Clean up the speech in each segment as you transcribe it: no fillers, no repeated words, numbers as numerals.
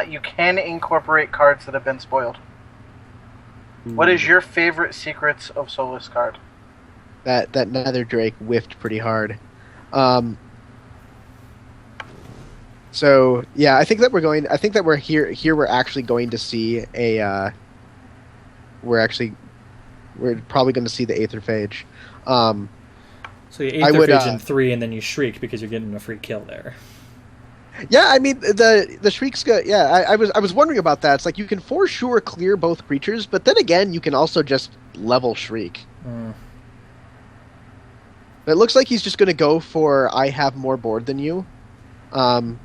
You can incorporate cards that have been spoiled. What is your favorite Secrets of Solus card? That Nether Drake whiffed pretty hard. So yeah, I think that we're here. Here we're actually going to see a. We're probably going to see the Aetherphage. So you Aetherphage in 3, and then you Shriek because you're getting a free kill there. Yeah, I mean the Shriek's good. Yeah, I was wondering about that. It's like you can for sure clear both creatures, but then again, you can also just level Shriek. But it looks like he's just going to go for I have more board than you. I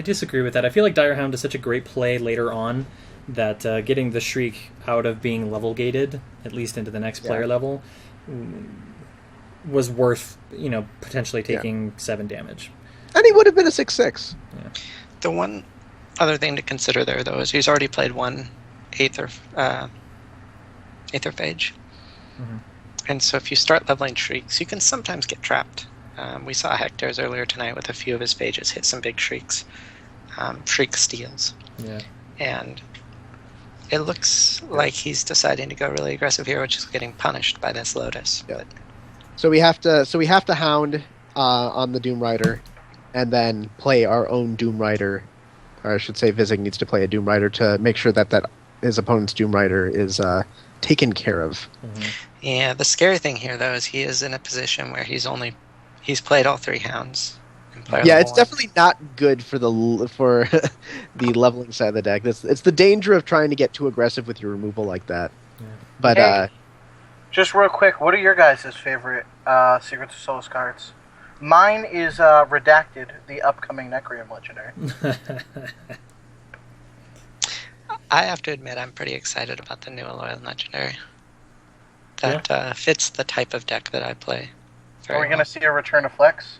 disagree with that. I feel like Direhound is such a great play later on that getting the Shriek out of being level gated, at least into the next player level, was worth potentially taking 7 damage. And he would have been a 6/6. Yeah. The one other thing to consider there, though, is he's already played one Aetherphage. Mm-hmm. And so if you start leveling Shrieks, you can sometimes get trapped. We saw Hector's earlier tonight with a few of his phages hit some big Shrieks. Shriek steals. Yeah. And it looks like he's deciding to go really aggressive here, which is getting punished by this Lotus. Yeah. So we have to hound on the Doom Rider, and then play our own Doom Rider, or I should say Vizig needs to play a Doom Rider to make sure that his opponent's Doom Rider is taken care of. Mm-hmm. Yeah, the scary thing here, though, is he is in a position where he's played all 3 hounds. Yeah, it's definitely not good for the leveling side of the deck. It's the danger of trying to get too aggressive with your removal like that. Yeah. But hey, just real quick, what are your guys' favorite Secrets of Solus cards? Mine is Redacted, the upcoming Necreum Legendary. I have to admit, I'm pretty excited about the new Alolan Legendary. That fits the type of deck that I play. Are we going to see a return of Flex?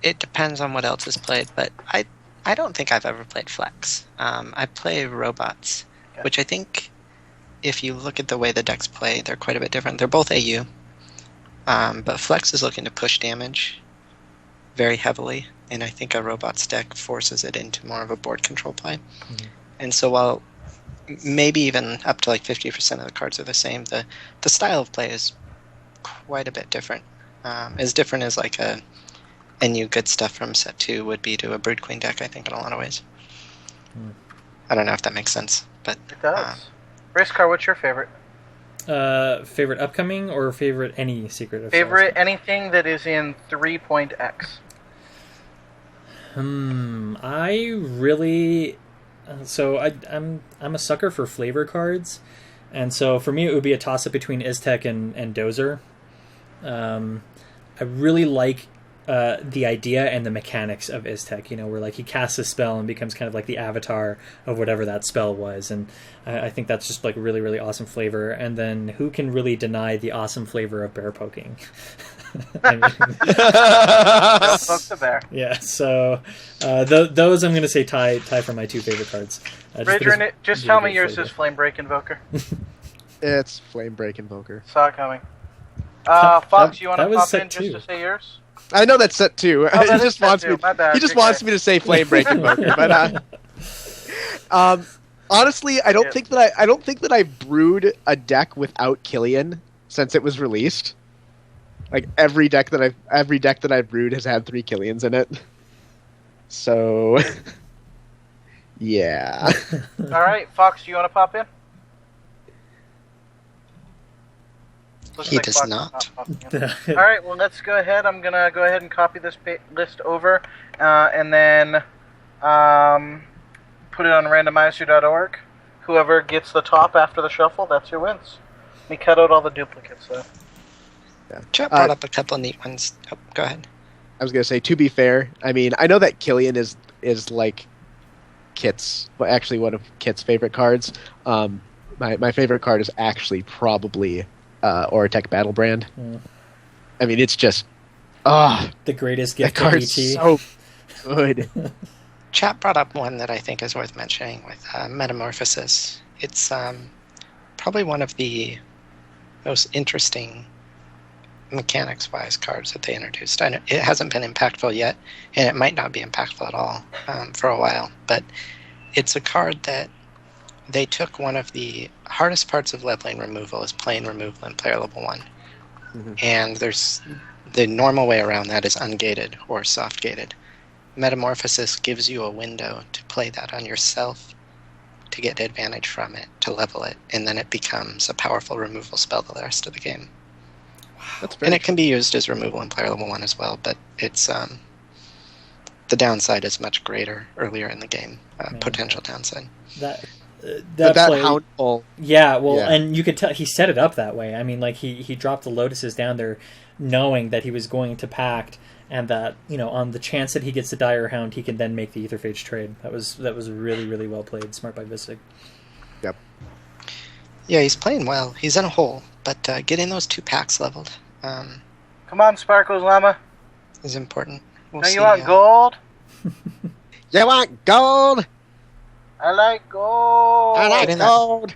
It depends on what else is played, but I don't think I've ever played Flex. I play Robots, which I think, if you look at the way the decks play, they're quite a bit different. They're both AU. But Flex is looking to push damage very heavily, and I think a Robots deck forces it into more of a board control play. Mm-hmm. And so while maybe even up to like 50% of the cards are the same, the style of play is quite a bit different. As different as like a NU good stuff from set 2 would be to a Brood Queen deck, I think, in a lot of ways. I don't know if that makes sense, but it does. Racecar, what's your favorite? Favorite upcoming or favorite any Secret of Favorite anything that is in 3.x? I really... So I'm a sucker for flavor cards, and so for me it would be a toss-up between Iztek and Dozer. I really like the idea and the mechanics of Iztek, where like he casts a spell and becomes kind of like the avatar of whatever that spell was, and I think that's just like really, really awesome flavor. And then who can really deny the awesome flavor of bear poking? I mean, Don't poke the bear. Yeah, so those I'm going to say tie for my 2 favorite cards. Rager, just tell me yours is Flame Break Invoker. It's Flame Break Invoker. Saw it coming. Fox, you want to pop in set 2. just to say yours? I know that's set 2. Oh, He just wants me. My bad. He just wants me to say Flame Break Invoker. But honestly, I don't think that I brewed a deck without Killian since it was released. Like every deck that I've brewed has had 3 Killians in it. So yeah. All right, Fox, you want to pop in? Looks he like does Fox is not. popping in. All right, well, let's go ahead. I'm going to go ahead and copy this list over and then put it on randomizer.org. Whoever gets the top after the shuffle, that's who wins. We cut out all the duplicates, though. Yeah. Chet brought up a couple of neat ones. Oh, go ahead. I was gonna say, to be fair, I mean, I know that Killian is like Kit's, well, actually one of Kit's favorite cards. My favorite card is actually probably Oratech Battlebrand. I mean, it's just the greatest gift that card's so good. Chat brought up one that I think is worth mentioning with Metamorphosis. It's probably one of the most interesting mechanics-wise cards that they introduced. I know it hasn't been impactful yet, and it might not be impactful at all for a while, but it's a card that they took one of the hardest parts of leveling removal is plane removal in player level 1. Mm-hmm. And there's the normal way around that is ungated or soft-gated. Metamorphosis gives you a window to play that on yourself, to get advantage from it, to level it, and then it becomes a powerful removal spell the rest of the game. That's And it can be used as removal in player level 1 as well, but it's the downside is much greater earlier in the game. Potential downside. That that play, hound pull. Yeah, well, Yeah. and you could tell he set it up that way. I mean, like he dropped the Lotuses down there, knowing that he was going to Pact, and that on the chance that he gets the Dire Hound, he can then make the Aetherphage trade. That was really, really well played. Smart by Visig. Yep. Yeah, he's playing well. He's in a hole, but getting those 2 packs leveled Come on, Sparkles Llama. is important. We'll Now see, you want gold? You want gold? I like gold. I like Getting that- gold.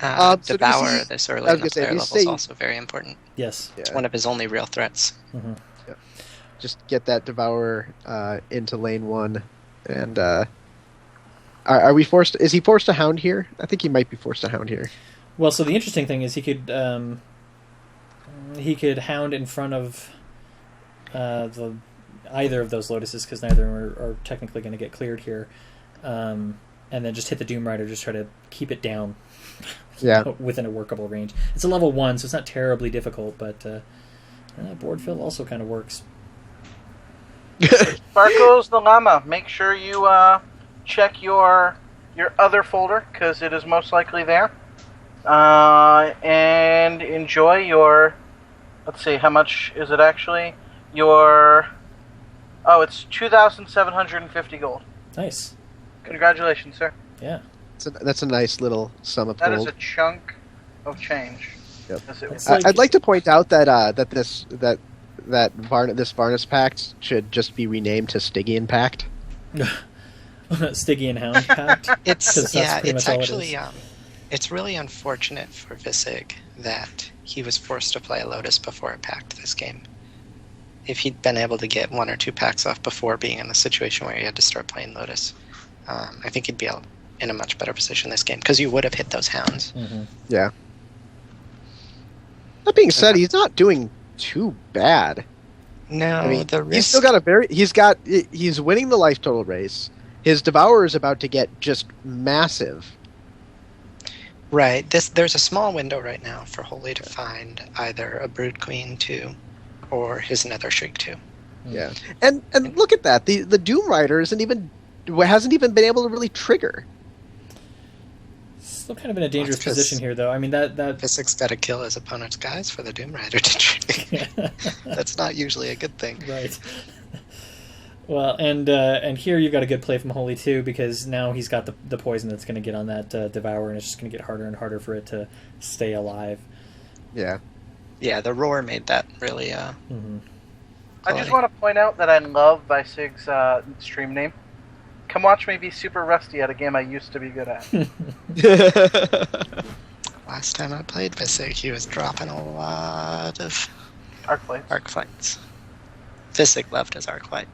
Devour so do you see- this I early was in the gonna say, player do you level is see- also very important. Yes. Yeah. It's one of his only real threats. Mm-hmm. Just get that Devourer into lane 1, and are we forced? Is he forced to hound here? I think he might be forced to hound here. Well, so the interesting thing is he could hound in front of either of those Lotuses, because neither of them are technically going to get cleared here, and then just hit the Doom Rider, just try to keep it down. Yeah. Within a workable range. It's a level 1, so it's not terribly difficult, but board fill also kind of works. Sparkles the Llama. Make sure you check your other folder, because it is most likely there. And enjoy your... Let's see, how much is it actually? It's 2,750 gold. Nice. Congratulations, sir. Yeah. That's a nice little sum of That gold. is a chunk of change. Yep. As it It's were. like- I'd like to point out that this Varnus Pact should just be renamed to Stygian Pact. Stygian Hound Pact. 'Cause It's that's pretty it's much all it actually is. it's really unfortunate for Visig that he was forced to play a Lotus before a Pact this game. If he'd been able to get 1 or 2 packs off before being in the situation where he had to start playing Lotus, I think he'd be in a much better position this game, because you would have hit those hounds. Mm-hmm. Yeah. That being said, he's not doing too bad. No, I mean, the risk... he's still got he's winning the life total race. His Devourer is about to get just massive. Right. There's a small window right now for Holy to find either a Brood Queen 2 or his Nether Shriek 2. Yeah. And look at that. The Doom Rider hasn't even been able to really trigger. Still kind of in a dangerous That's 'cause- position here, though. I mean, that Vissig's got to kill his opponent's guys for the Doom Rider to trigger. That's not usually a good thing. right. Well, and here you've got a good play from Holy too, because now he's got the poison that's going to get on that Devourer, and it's just going to get harder and harder for it to stay alive. Yeah. Yeah, the roar made that really... Mm-hmm. I just want to point out that I love Visig's stream name. Come watch me be super rusty at a game I used to be good at. Last time I played Visig, he was dropping a lot of Arc blades. arc flights. Visig loved his arc flight.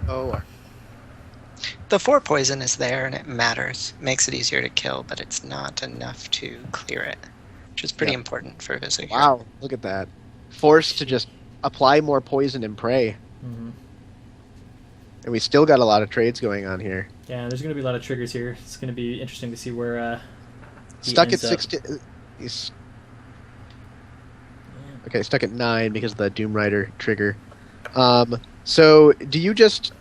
Oh. The 4 poison is there and it matters. Makes it easier to kill, but it's not enough to clear it, which is pretty Yeah. important for Visig. Wow, look at that. Forced to just apply more poison and pray. Mm-hmm. And we still got a lot of trades going on here. Yeah, there's going to be a lot of triggers here. It's going to be interesting to see where he Stuck at ends up. 16. He's okay. Stuck at 9 because of the Doom Rider trigger. So do you just?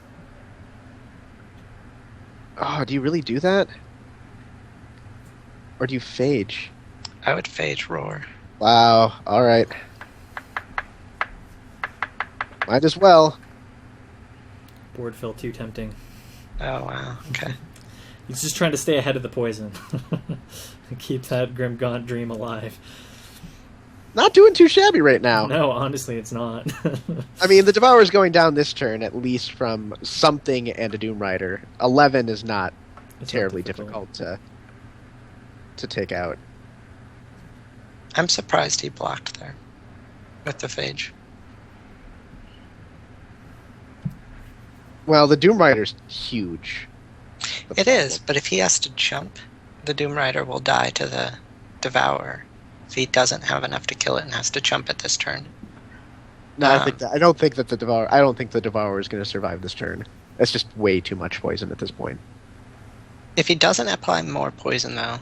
Oh, do you really do that? Or do you phage? I would phage roar. Wow. All right. Might as well. Board fill too tempting. Oh wow. Okay. He's just trying to stay ahead of the poison. Keep that Grim Gaunt dream alive. Not doing too shabby right now. No, honestly, it's not. I mean, the Devourer's going down this turn at least from something and a Doom Rider. 11 is not It's not terribly difficult to take out. I'm surprised he blocked there with the Phage. Well, the Doom Rider's huge. It is, but if he has to jump, the Doom Rider will die to the Devourer if he doesn't have enough to kill it and has to jump at this turn. No, I don't think the Devourer is going to survive this turn. That's just way too much poison at this point. If he doesn't apply more poison, though,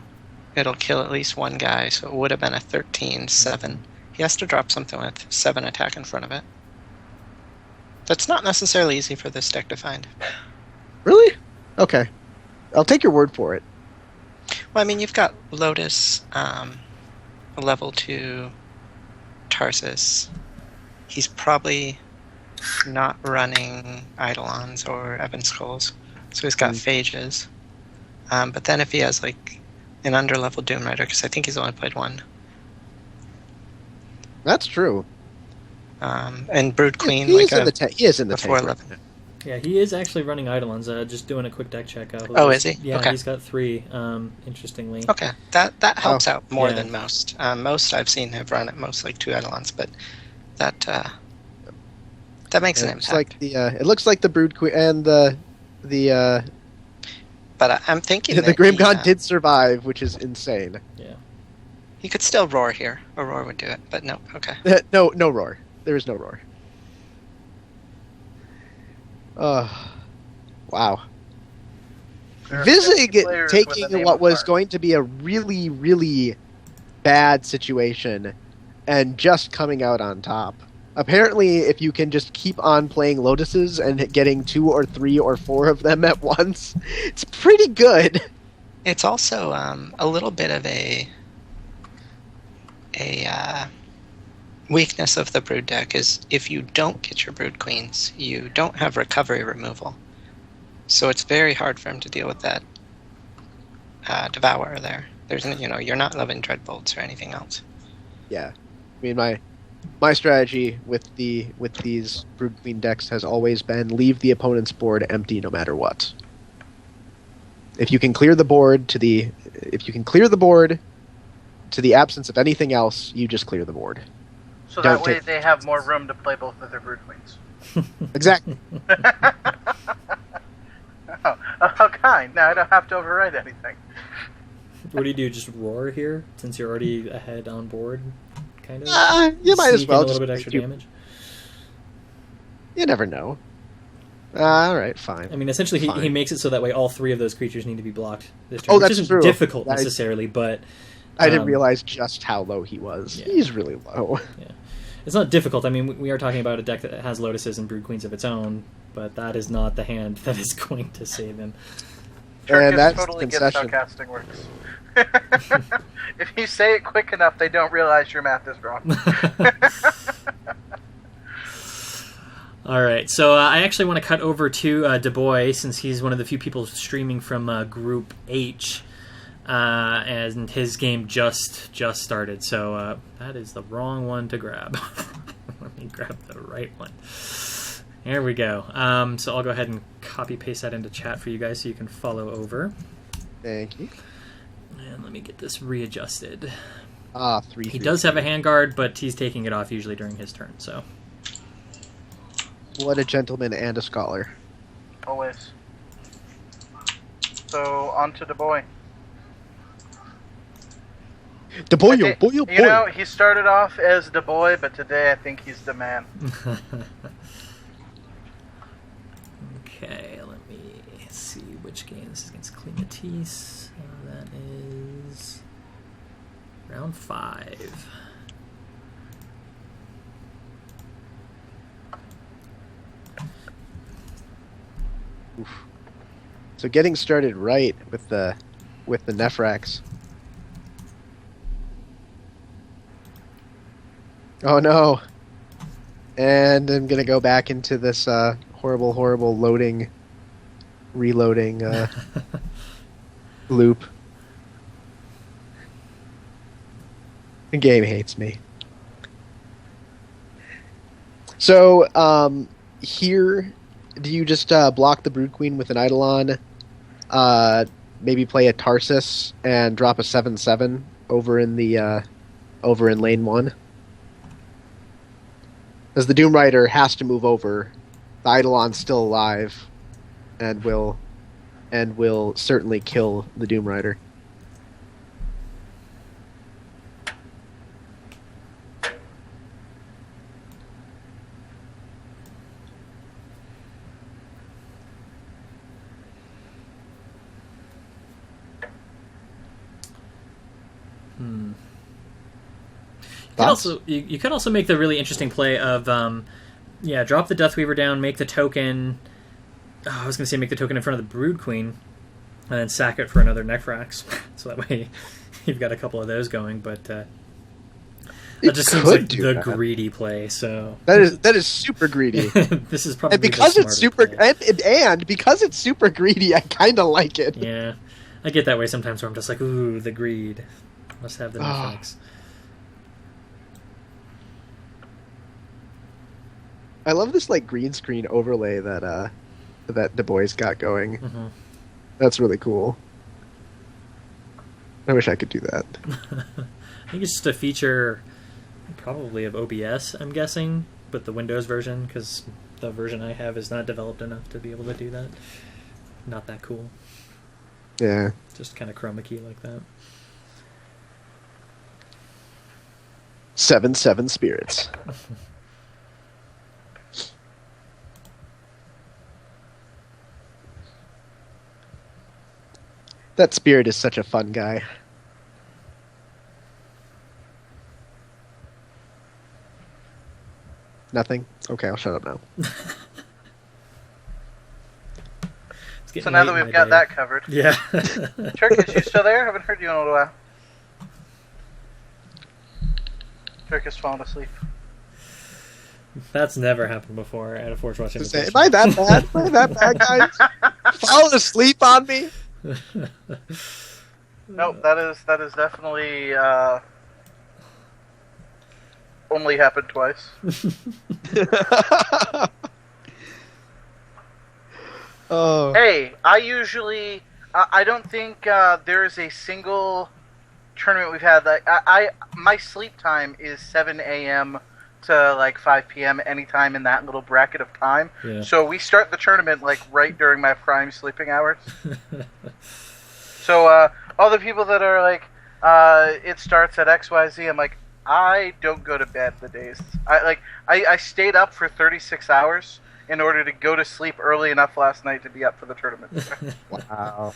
it'll kill at least one guy, so it would have been a 13-7. He has to drop something with 7 attack in front of it. That's not necessarily easy for this deck to find. Really? Okay. I'll take your word for it. Well, I mean, you've got Lotus, a level 2 Tarsus. He's probably not running Eidolons or Ebon Skulls, so he's got Phages. But then if he has, like, an under-level Doom Rider, because I think he's only played one. That's true. And Brood Queen, he is in the tank. 4/11. Yeah, he is actually running Eidolons. Just doing a quick deck check. Oh, is he? Yeah, okay. He's got 3, interestingly. Okay, that helps out more than most. Most I've seen have run at most like 2 Eidolons, but that makes an impact. It looks like the Brood Queen and the But I'm thinking the Grim God did survive, which is insane. Yeah. He could still roar here. A roar would do it, but no. Okay. No roar. There is no roar. Wow. Vizig taking what was going to be a really, really bad situation and just coming out on top. Apparently, if you can just keep on playing Lotuses and getting 2 or 3 or 4 of them at once, it's pretty good. It's also a little bit of a weakness of the Brood deck is if you don't get your Brood Queens, you don't have recovery removal. So it's very hard for him to deal with that Devourer there. There's you're not loving Dreadbolts or anything else. Yeah. I mean, my strategy with these Brood Queen decks has always been leave the opponent's board empty no matter what. If you can clear the board to the absence of anything else, you just clear the board. So that way they have more room to play both of their Brood Queens. Exactly. Oh, kind. Now I don't have to override anything. What do you do? Just roar here, since you're already ahead on board, kind of. You might as well a little bit extra damage. You never know. All right, fine. I mean, essentially, he makes it so that way all 3 of those creatures need to be blocked this turn. Oh, that's which isn't true. difficult necessarily, but I didn't realize just how low he was. Yeah. He's really low. Yeah. It's not difficult. I mean, we are talking about a deck that has Lotuses and Brood Queens of its own, but that is not the hand that is going to save him. And that's totally gets how casting works. If you say it quick enough, they don't realize your math is wrong. All right, so I actually want to cut over to Du Bois, since he's one of the few people streaming from Group H. And his game just started, so that is the wrong one to grab. Let me grab the right one. There we go. So I'll go ahead and copy-paste that into chat for you guys so you can follow over. Thank you. And let me get this readjusted. 3. He does have a handguard, but he's taking it off usually during his turn, so... What a gentleman and a scholar. Always. So, on to Du Bois. Du Bois, boy. You know, he started off as Du Bois, but today I think he's the man. Okay, let me see which game this is against Clematis. That is round 5. Oof. So getting started right with the Nephrax. Oh no! And I'm gonna go back into this horrible reloading loop. The game hates me. So here, do you just block the Brood Queen with an Eidolon? Maybe play a Tarsus and drop a 7/7 over in the over in lane 1. As the Doom Rider has to move over, the Eidolon's still alive and will certainly kill the Doom Rider. You could also make the really interesting play of drop the Deathweaver down, make the token. Oh, I was going to say make the token in front of the Brood Queen, and then sack it for another Necrax. So that way you've got a couple of those going. But that just seems like the greedy play. So that is super greedy. This is probably and because it's super and because it's super greedy, I kind of like it. Yeah, I get that way sometimes where I'm just like, ooh, the greed. Must have the Necrax. I love this like green screen overlay that Du Bois got going. Mm-hmm. That's really cool. I wish I could do that. I think it's just a feature, probably of OBS. I'm guessing, but the Windows version, because the version I have is not developed enough to be able to do that. Not that cool. Yeah. Just kind of chroma key like that. 7 spirits. That spirit is such a fun guy. Nothing? Okay, I'll shut up now. So now that we've got that covered. Yeah. Turkish, you still there? I haven't heard you in a little while. Turkish falling asleep. That's never happened before at a Forge Watch Invitation. Am I that bad? Am I that bad, guys? Falling asleep on me? Nope, that is definitely only happened twice. Oh. Hey, I usually I don't think there is a single tournament we've had that my sleep time is 7 a.m. to like 5 p.m. anytime in that little bracket of time. Yeah. So we start the tournament like right during my prime sleeping hours. So all the people that are like, it starts at XYZ, I'm like, I don't go to bed the days. I stayed up for 36 hours in order to go to sleep early enough last night to be up for the tournament. Wow.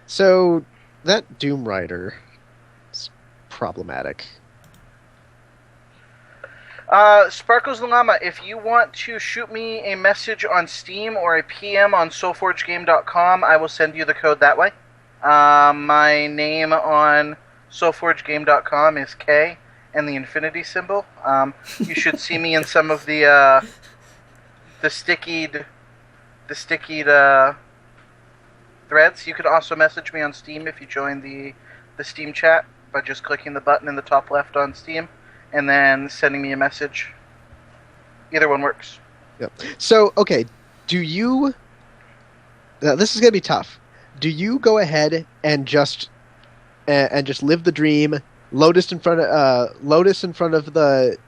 So that Doom Rider is problematic. Sparkles Lungama, if you want to shoot me a message on Steam or a PM on SoulForgeGame.com, I will send you the code that way. My name on SoulForgeGame.com is K and the infinity symbol. You should see me in some of the stickied threads. You could also message me on Steam if you join the Steam chat by just clicking the button in the top left on Steam and then sending me a message. Either one works. Yep. So, okay, do you... Now, this is going to be tough. Do you go ahead and just live the dream, Lotus in front of the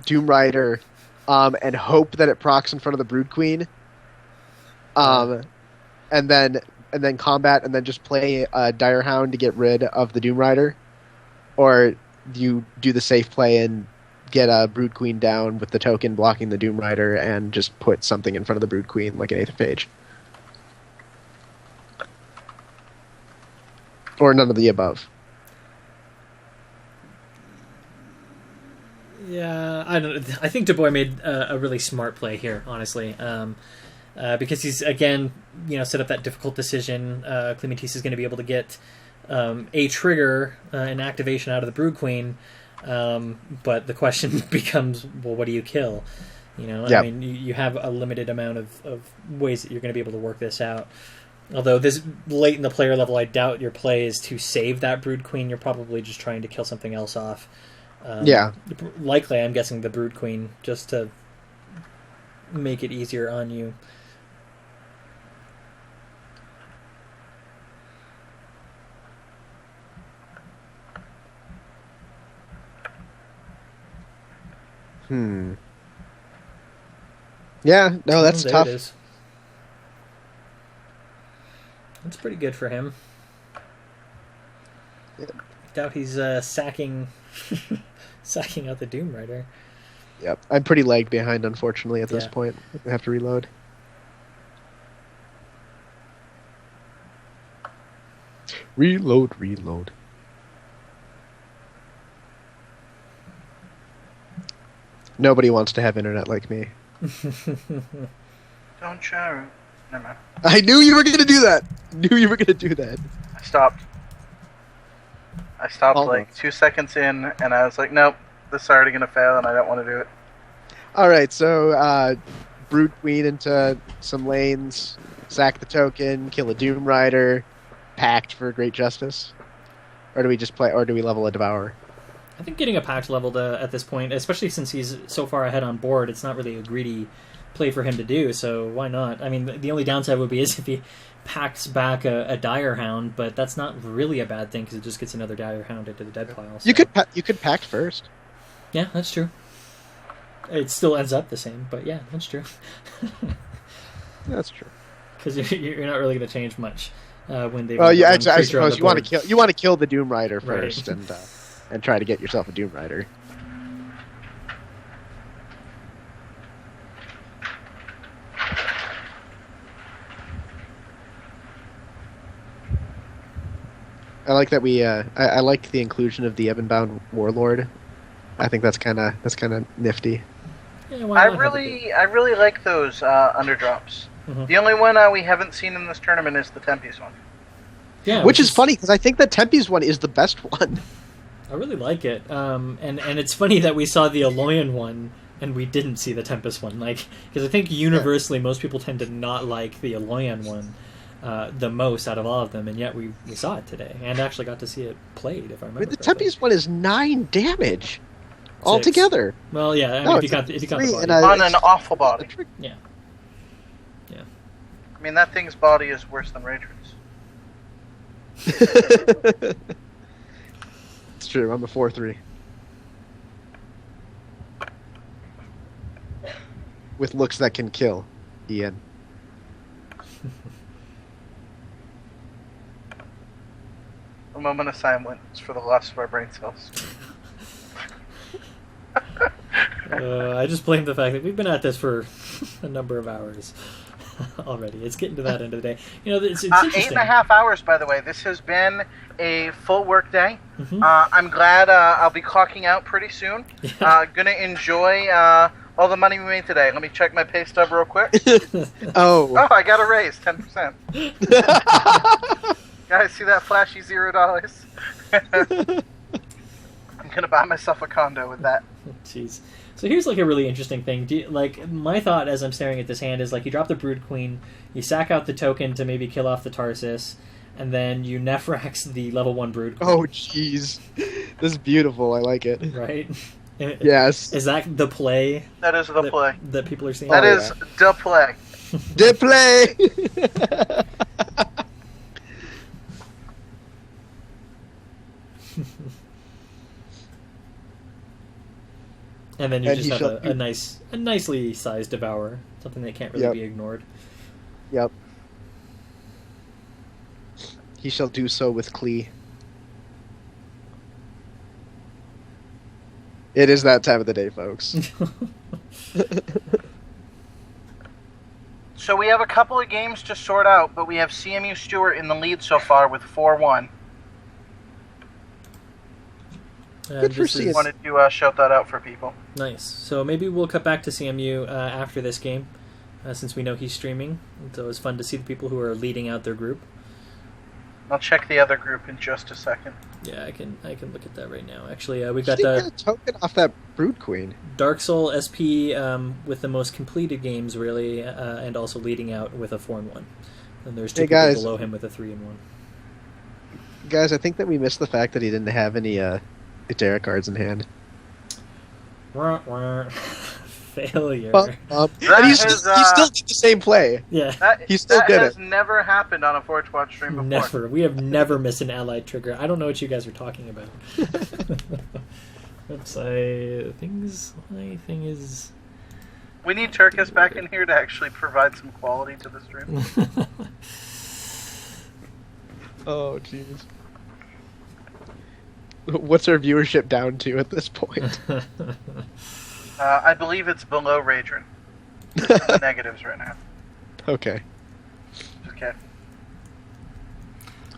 Doom Rider, and hope that it procs in front of the Brood Queen, and then combat, and then just play Dire Hound to get rid of the Doom Rider, or do you do the safe play and get a Brood Queen down with the token blocking the Doom Rider and just put something in front of the Brood Queen like an Aether Phage? Or none of the above? Yeah, I think Du Bois made a really smart play here, honestly, because he's again, set up that difficult decision. Clementis is going to be able to get a trigger, an activation out of the Brood Queen, but the question becomes, well, what do you kill? Yep. I mean, you have a limited amount of ways that you're going to be able to work this out. Although this late in the player level, I doubt your play is to save that Brood Queen. You're probably just trying to kill something else off. Yeah. Likely, I'm guessing the Brood Queen, just to make it easier on you. Yeah, no, that's there tough. It is. That's pretty good for him. Yeah. Doubt he's sacking out the Doom Rider. Yep, I'm pretty lagged behind, unfortunately, at this point. I have to reload. Reload. Nobody wants to have internet like me. Don't shout. Never mind. I knew you were going to do that. I stopped. Almost. Like 2 seconds in, and I was like, nope, this is already going to fail, and I don't want to do it. All right, so Brood Queen into some lanes, sack the token, kill a Doom Rider, pact for great justice. Or do we just play? Or do we level a Devourer? I think getting a pact leveled at this point, especially since he's so far ahead on board, it's not really a greedy play for him to do. So why not? I mean, the only downside would be is if he packs back a Dire Hound, but that's not really a bad thing because it just gets another Dire Hound into the dead pile. So. You could pact first. Yeah, that's true. It still ends up the same, but yeah, that's true. That's true. Because you're not really going to change much when they. Well, yeah, I suppose you want to kill the Doom Rider first, right. and try to get yourself a Doom Rider. I like that we. I like the inclusion of the Ebonbound Warlord. I think that's kind of nifty. Yeah, I really like those underdrops. Mm-hmm. The only one we haven't seen in this tournament is the Tempe's one. Yeah, which is funny because I think the Tempe's one is the best one. I really like it, and it's funny that we saw the Aloyan one and we didn't see the Tempest one, like because I think universally most people tend to not like the Aloyan one the most out of all of them, and yet we saw it today and actually got to see it played. If I remember, the Tempest one is 9 damage altogether. Well, yeah, I mean, if you got the body. On an awful body. Yeah. I mean, that thing's body is worse than Ragerid's. It's true. I'm a 4/3 with looks that can kill. Ian. A moment of silence for the loss of our brain cells. I just blame the fact that we've been at this for a number of hours already. It's getting to that end of the day. You know, it's interesting. 8.5 hours, by the way. This has been a full work day. Mm-hmm. I'm glad I'll be clocking out pretty soon. Yeah. Gonna enjoy all the money we made today. Let me check my pay stub real quick. Oh, I got a raise, 10%. Guys, see that flashy $0? I'm gonna buy myself a condo with that. Jeez. So here's like a really interesting thing. My thought as I'm staring at this hand is like you drop the Brood Queen, you sack out the token to maybe kill off the Tarsus, and then you Nephrax the level 1 Brood Queen. Oh, jeez. This is beautiful. I like it. Right? Yes. Is that the play? That is the play. That people are seeing? That is the play. The play! And then you just have a nicely sized Devourer, something that can't really be ignored. Yep. He shall do so with Klee. It is that time of the day, folks. So we have a couple of games to sort out, but we have CMU Stewart in the lead so far with 4-1. Good for CMU. Wanted to shout that out for people. Nice. So maybe we'll cut back to CMU after this game, since we know he's streaming. So it's fun to see the people who are leading out their group. I'll check the other group in just a second. Yeah, I can look at that right now. Actually, we got the token off that Brood Queen. Dark Soul SP with the most completed games, really, and also leading out with a 4-1. And there's two people below him with a 3-1. Guys, I think that we missed the fact that he didn't have any Etera cards in hand. Failure. And he still did the same play. Yeah. He still did it. That has never happened on a Forge Watch stream before. Never. We have never missed an allied trigger. I don't know what you guys are talking about. Website things. My thing is. We need Turkus back in here to actually provide some quality to the stream. Oh, jeez. What's our viewership down to at this point? I believe it's below Radron. The negatives right now. Okay. Okay.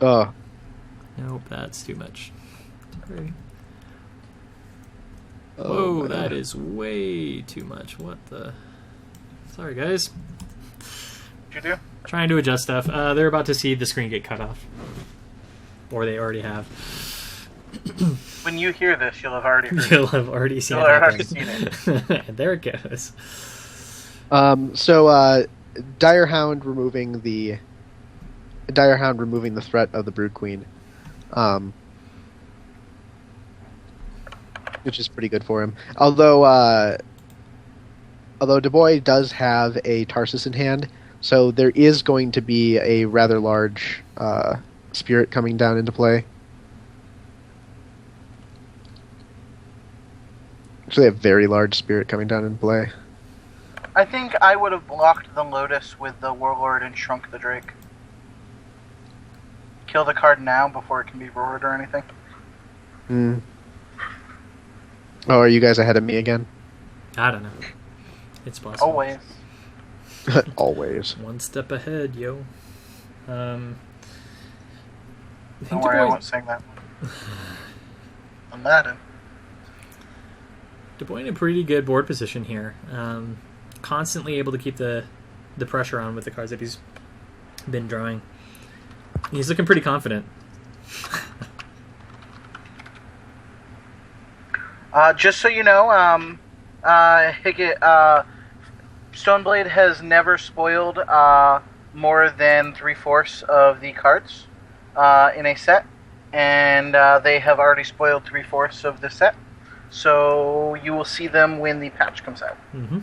Oh. Nope, that's too much. Sorry. Oh, Whoa, that is way too much. What the? Sorry, guys. What'd you do? Trying to adjust stuff. They're about to see the screen get cut off. Or they already have. When you hear this, you'll have already heard You'll have already seen it. already seen it. And there it goes. So, Direhound removing the threat of the Brood Queen, which is pretty good for him. Although Dubois does have a Tarsus in hand, so there is going to be a rather large spirit coming down into play. Actually, a very large spirit coming down into play. I think I would have blocked the Lotus with the Warlord and shrunk the Drake. Kill the card now before it can be roared or anything. Hmm. Oh, are you guys ahead of me again? I don't know. It's possible. Always. Always. One step ahead, yo. I think Don't worry, I Dubois, won't sing that one. I'm Madden. Dubois in a pretty good board position here. Constantly able to keep the pressure on with the cards that he's been drawing. He's looking pretty confident. Just so you know, Higgett, Stoneblade has never spoiled more than 3/4 of the cards in a set, and they have already spoiled 3/4 of the set. So you will see them when the patch comes out. Mm-hmm.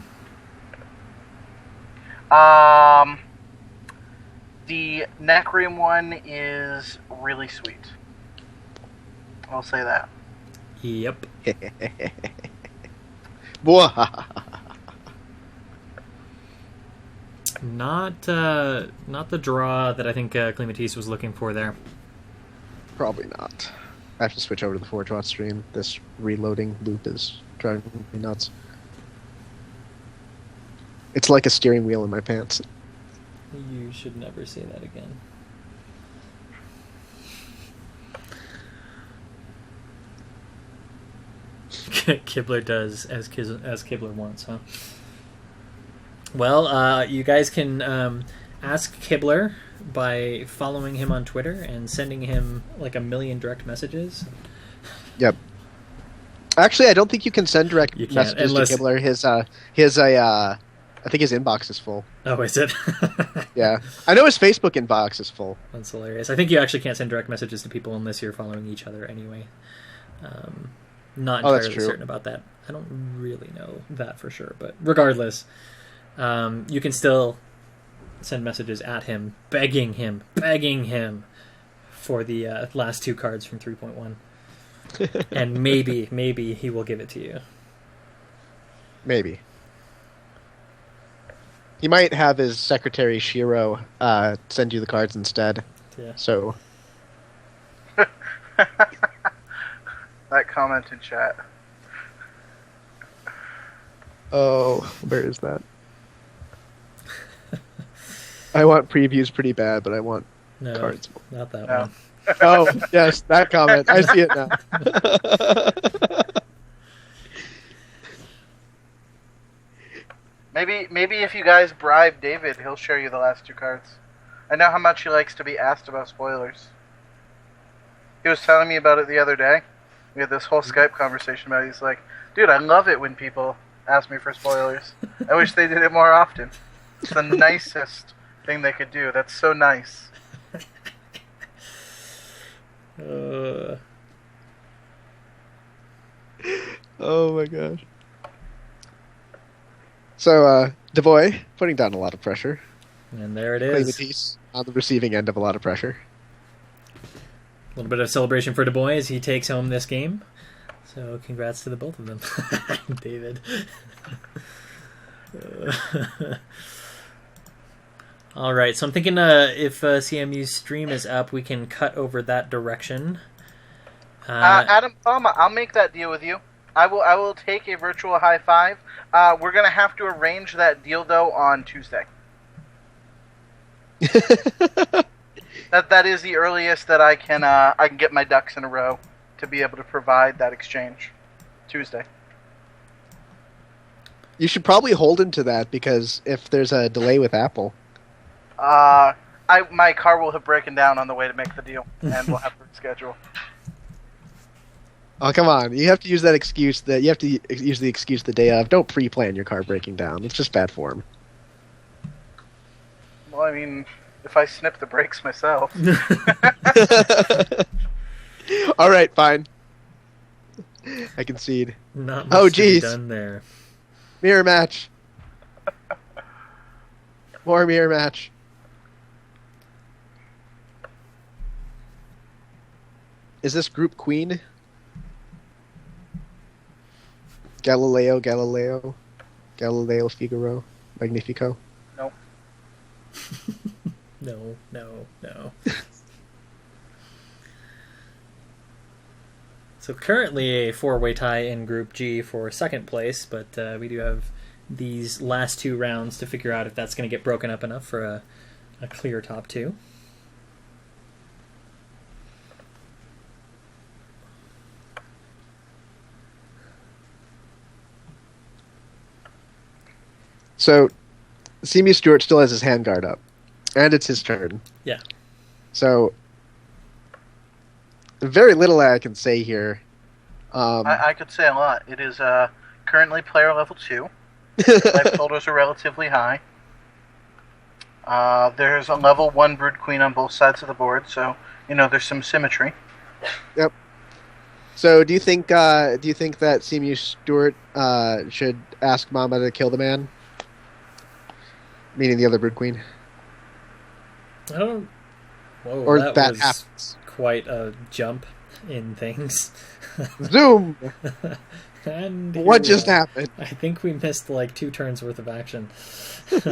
The Necrim one is really sweet. I'll say that. Yep. Not the draw that I think Clematis was looking for there. Probably not. I have to switch over to the Forge Watch stream. This reloading loop is driving me nuts. It's like a steering wheel in my pants. You should never say that again. Kibler does as Kibler wants, huh? Well, you guys can ask Kibler by following him on Twitter and sending him like 1 million direct messages. Yep. Actually, I don't think you can send direct messages to Kibler. I think his inbox is full. Oh, is it? Yeah. I know his Facebook inbox is full. That's hilarious. I think you actually can't send direct messages to people unless you're following each other anyway. Not entirely certain about that. I don't really know that for sure, but regardless, you can still send messages at him, begging him for the last 2 cards from 3.1. And maybe he will give it to you. Maybe. He might have his secretary Shiro send you the cards instead. Yeah. So. That comment in chat. Oh, where is that? I want previews pretty bad, but I want cards. Not that No. one. Oh, yes, that comment. I see it now. Maybe if you guys bribe David, he'll show you the last 2 cards. I know how much he likes to be asked about spoilers. He was telling me about it the other day. We had this whole Skype conversation about it. He's like, dude, I love it when people ask me for spoilers. I wish they did it more often. It's the nicest thing they could do. That's so nice. Oh my gosh. So, Dubois putting down a lot of pressure. And there it is. Clematis on the receiving end of a lot of pressure. A little bit of celebration for Dubois as he takes home this game. So congrats to the both of them, David. All right, so I'm thinking if CMU's stream is up, we can cut over that direction. Adam Palma, I'll make that deal with you. I will take a virtual high five. We're gonna have to arrange that deal though on Tuesday. That is the earliest that I can get my ducks in a row to be able to provide that exchange. Tuesday. You should probably hold into that because if there's a delay with Apple. My car will have broken down on the way to make the deal, and we'll have to reschedule. Oh, come on. You have to use that excuse that you have to use the excuse the day of. Don't pre-plan your car breaking down. It's just bad form. Well, I mean, if I snip the brakes myself. All right, fine. I concede. Not much to be done there. Mirror match. More mirror match. Is this group queen? Galileo, Figaro, Magnifico. Nope. No. So currently a four-way tie in Group G for second place, but we do have these last two rounds to figure out if that's going to get broken up enough for a clear top two. So, CMU Stewart still has his handguard up, and it's his turn. Yeah. So, very little I can say here. I could say a lot. It is currently player level 2. Life totals are relatively high. There's a level 1 Brood Queen on both sides of the board, so there's some symmetry. Yep. So, do you think that CMU Stewart should ask Mama to kill the man? Meaning the other Brood Queen. I don't. Whoa, or that was happens. Quite a jump in things. Zoom. And what just happened? I think we missed like 2 turns worth of action. No,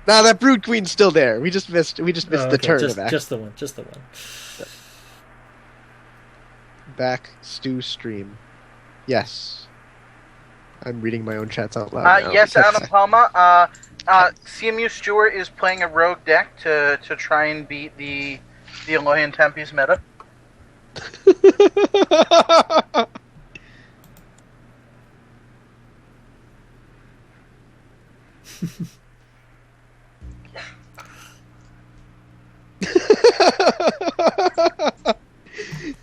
that Brood Queen's still there. We just missed the turn of action. Just the one. Back stew stream. Yes. I'm reading my own chats out loud now. Yes, Adam Palma. CMU Stewart is playing a rogue deck to try and beat the Aloy and Tempe's meta.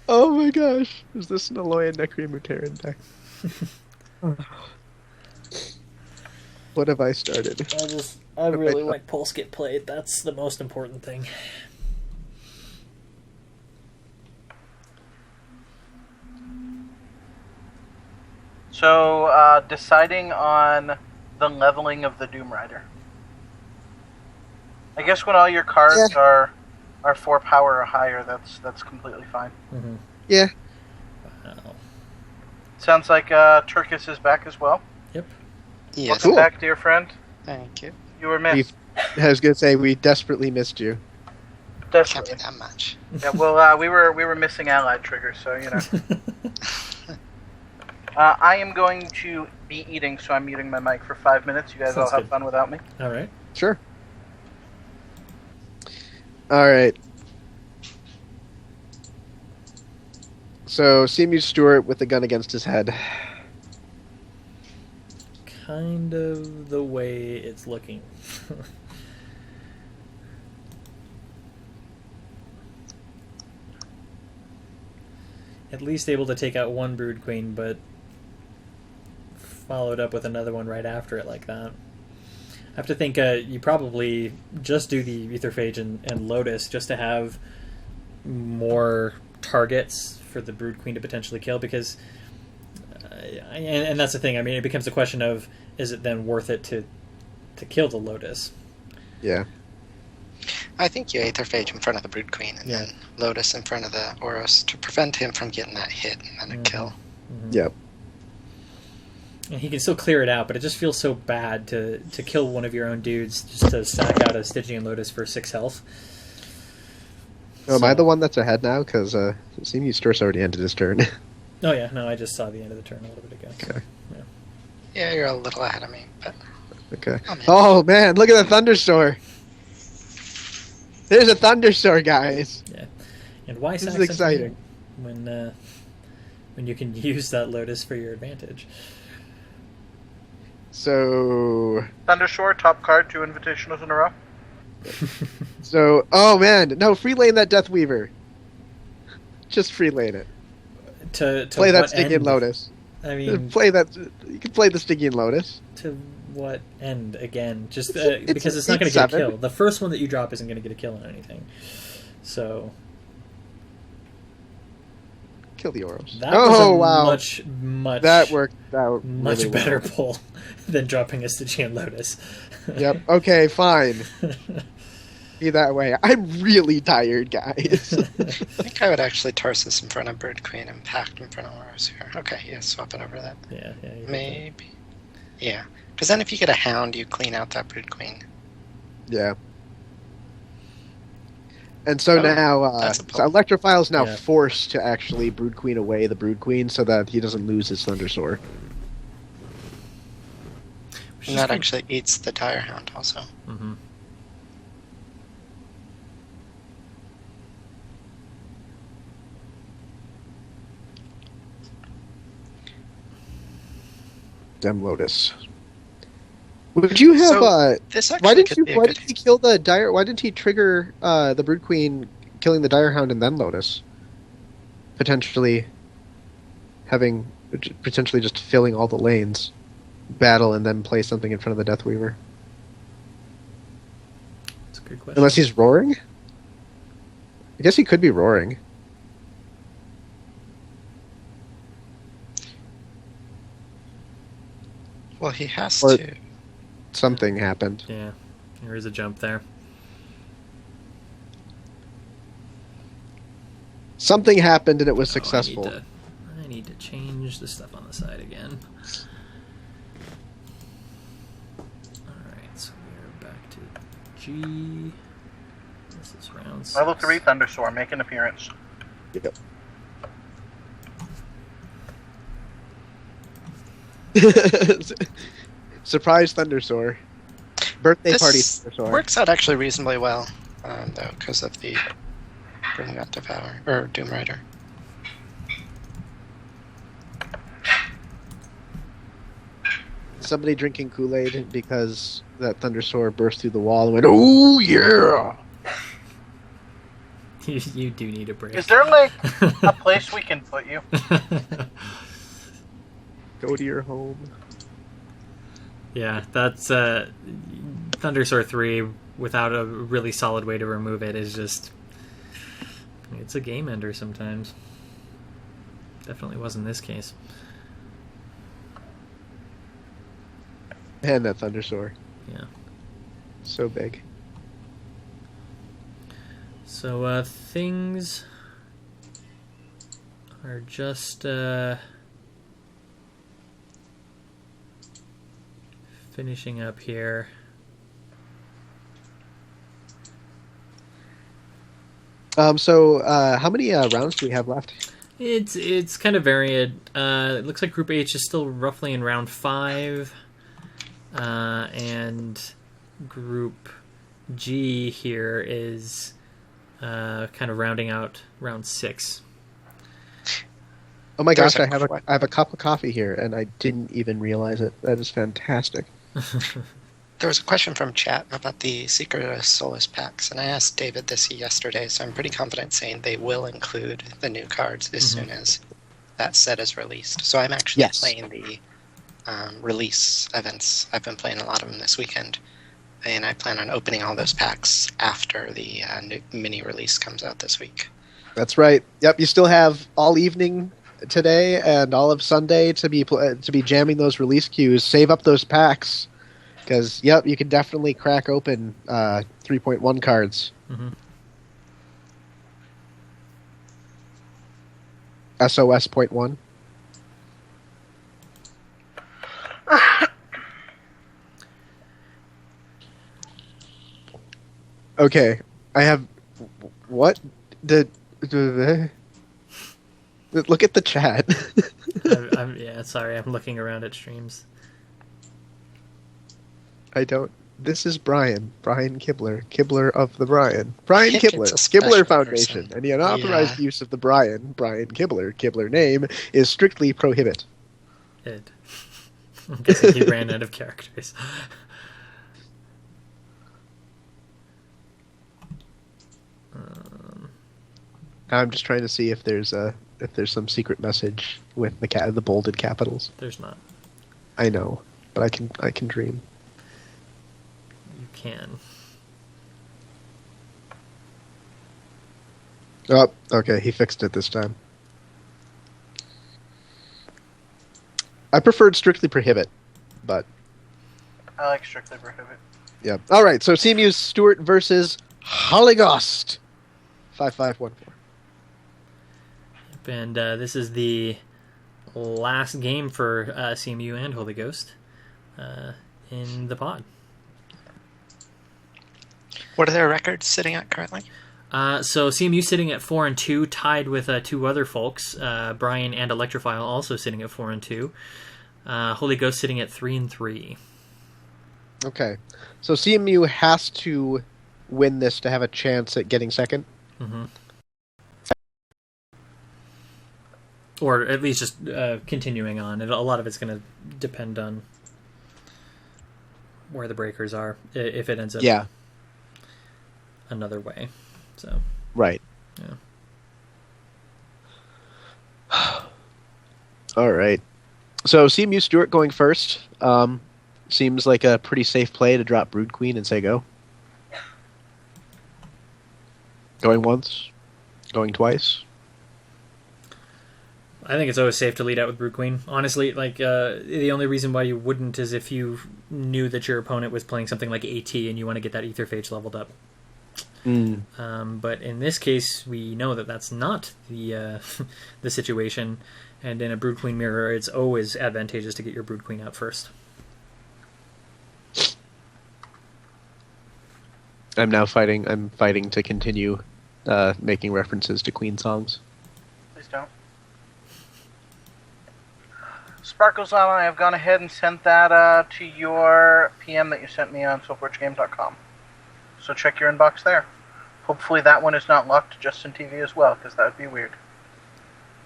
Oh my gosh. Is this an Aloy and Necromutaran deck? What have I started? I really like Pulse get played. That's the most important thing. So, deciding on the leveling of the Doom Rider. I guess when all your cards are 4 power or higher, that's completely fine. Mm-hmm. Yeah. Wow. Sounds like Turkis is back as well. Yep. Yes. Welcome back, dear friend. Thank you. You were missed. I was gonna say we desperately missed you. Can't Desperately. be that much. Yeah, well, we were missing allied triggers, so I am going to be eating, so I'm muting my mic for 5 minutes. You guys Sounds all have good. fun without me. All right. Sure. All right. So, CMU Stewart with the gun against his head. Kind of the way it's looking. At least able to take out one Brood Queen, but followed up with another one right after it like that. I have to think you probably just do the Aetherphage and Lotus just to have more targets for the Brood Queen to potentially kill, because and that's the thing. I mean, it becomes a question of, is it then worth it to kill the Lotus? Yeah. I think you Aetherphage in front of the Brood Queen and then Lotus in front of the Oros to prevent him from getting that hit and then a kill. Yep. And he can still clear it out, but it just feels so bad to kill one of your own dudes just to sack out a Stygian Lotus for 6 health. Oh, am I the one that's ahead now? Because it seems Stur's already ended his turn. Oh yeah, no, I just saw the end of the turn a little bit ago. Okay. Yeah, you're a little ahead of me, but... Okay. Oh man, look at the Thunderstore! There's a Thunderstore, guys! Yeah. And why This sack is exciting. when you can use that Lotus for your advantage? So... Thundershore, top card, 2 Invitationals in a row. So, oh man, no, free lane that Deathweaver. Just free lane it. To Play that what Stygian end? Lotus. I mean, Play that. You can play the Stygian Lotus. to what end again? Just It's because it's not going to get a 8/7. kill. The first one that you drop isn't going to get a kill on anything. So Kill the Oros. that was a wow. much That worked out much really better well. pull than dropping a Stygian Lotus. Yep. Okay, fine. Be that way. I'm really tired, guys. I think I would actually Tarsus in front of Bird Queen and Pact in front of Oros here. Okay, yeah, swap it over that. Yeah. Maybe. Yeah. Because then if you get a Hound, you clean out that Brood Queen. Yeah. And so now, that's a so pull. Electrophile's now Yeah. forced to actually Brood Queen away the Brood Queen so that he doesn't lose his Thundersoar. And that actually eats the Dire Hound also. Mm-hmm. Dem Lotus. Would you have? So, this actually why didn't could you? be a Why good- didn't he kill the Dire? Why didn't he trigger the Brood Queen killing the Dire Hound and then Lotus? Potentially just filling all the lanes, battle and then play something in front of the Deathweaver. That's a good question. Unless he's roaring. I guess he could be roaring. Well, he has Or- to. Something happened. Yeah, there is a jump there. Something happened and it was Oh, successful. I need to change the stuff on the side again. Alright, so we're back to G. This is round 6. Level 3 Thunderstorm, make an appearance. Yep. Surprise Thundersoar. Birthday This party Thundersoar. works out actually reasonably well, though, because of the Bring Devour, or Doom Rider. Somebody drinking Kool-Aid because that Thundersoar burst through the wall and went, "Oh yeah!" You do need a break. Is there, like, a place we can put you? Go to your home. Yeah, that's Thundersoar 3 without a really solid way to remove it is just... It's a game ender sometimes. Definitely was in this case. Man, that Thundersoar. Yeah. So big. So, things are just finishing up here. So, how many rounds do we have left? It's kind of varied. It looks like Group H is still roughly in round 5, and Group G here is kind of rounding out round 6. Oh my There's gosh, a I have a cup of coffee here, and I didn't even realize it. That is fantastic. There was a question from chat about the Secret of Solus packs, and I asked David this yesterday, so I'm pretty confident saying they will include the new cards as soon as that set is released. So I'm actually playing the release events. I've been playing a lot of them this weekend, and I plan on opening all those packs after the new mini release comes out this week. That's right. Yep, you still have all evening today and all of Sunday to be jamming those release queues. Save up those packs Because, yep, you can definitely crack open 3.1 cards. Mm-hmm. SOS point one. Okay, I have... What? Look at the chat. Yeah, sorry, I'm looking around at streams. I don't... This is Brian Kibler of the Brian It's a special Kibler Foundation, person. and the unauthorized use of the Brian Kibler name is strictly prohibit. I'm guessing he ran out of characters. I'm just trying to see if there's some secret message with the bolded capitals. There's not. I know, but I can dream. You can. Oh, okay, he fixed it this time. I preferred strictly prohibit, but I like strictly prohibit. yeah. All right, so CMU Stewart versus Holocaust. 5514. And this is the last game for CMU and Holy Ghost in the pod. What are their records sitting at currently? So CMU sitting at 4-2, tied with two other folks, Brian and Electrophile also sitting at 4-2. Holy Ghost sitting at 3-3. Okay, so CMU has to win this to have a chance at getting second. Mm-hmm. Or at least just continuing on. A lot of it's going to depend on where the breakers are, if it ends up another way. So right. Yeah. All right. So CMU Stewart going first. Seems like a pretty safe play to drop Brood Queen and say go. Going once. Going twice. I think it's always safe to lead out with Brood Queen. Honestly, like the only reason why you wouldn't is if you knew that your opponent was playing something like AT and you want to get that Ether Phage leveled up. But in this case, we know that that's not the the situation, and in a Brood Queen mirror, it's always advantageous to get your Brood Queen out first. I'm fighting to continue making references to Queen songs. Please don't. Sparkles on, I have gone ahead and sent that to your PM that you sent me on SoulForgeGame.com. So check your inbox there. Hopefully that one is not locked to Justin TV as well, because that would be weird.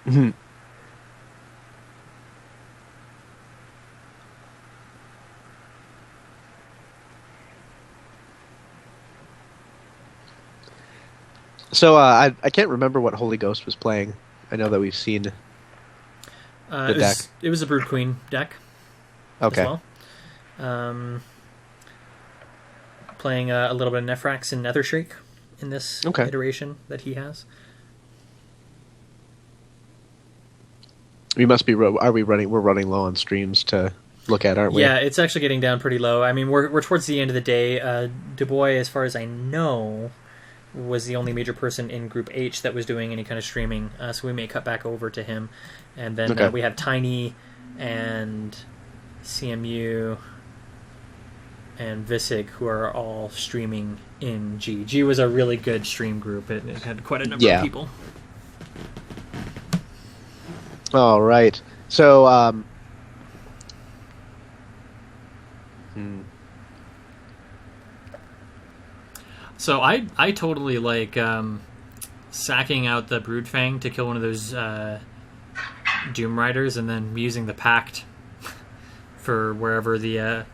Mm-hmm. So I can't remember what Holy Ghost was playing. I know that we've seen the deck. It was a Brood Queen deck. Okay. As well. Playing a little bit of Nephrax and Nethershriek in this iteration that he has. We must be. Are we running? We're running low on streams to look at, aren't we? Yeah, it's actually getting down pretty low. I mean, we're towards the end of the day. Dubois, as far as I know, was the only major person in Group H that was doing any kind of streaming, so we may cut back over to him. And then we have Tiny and CMU and Visig, who are all streaming in G. G was a really good stream group. It had quite a number of people. All right. So, So I totally like sacking out the Broodfang to kill one of those Doom Riders and then using the Pact for wherever the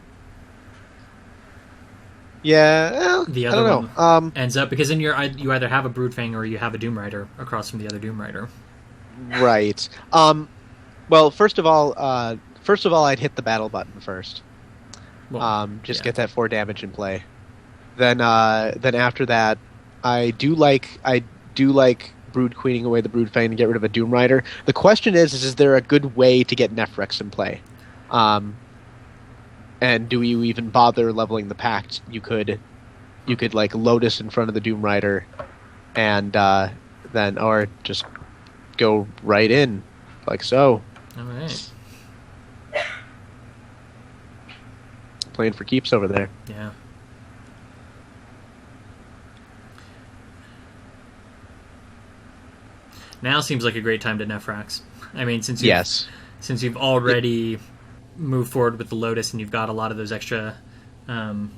the other one ends up, because then you either have a Broodfang or you have a Doom Rider across from the other Doom Rider. Right. Well, first of all, I'd hit the battle button first. Well, get that 4 damage in play. Then after that, I do like Brood Queening away the Broodfang and get rid of a Doom Rider. The question is there a good way to get Nephrex in play? And do you even bother leveling the pact? You could like Lotus in front of the Doom Rider, and then or just go right in, like so. All right. Playing for keeps over there. Yeah. Now seems like a great time to Nephrax. I mean, since you've already moved forward with the Lotus and you've got a lot of those extra Bodies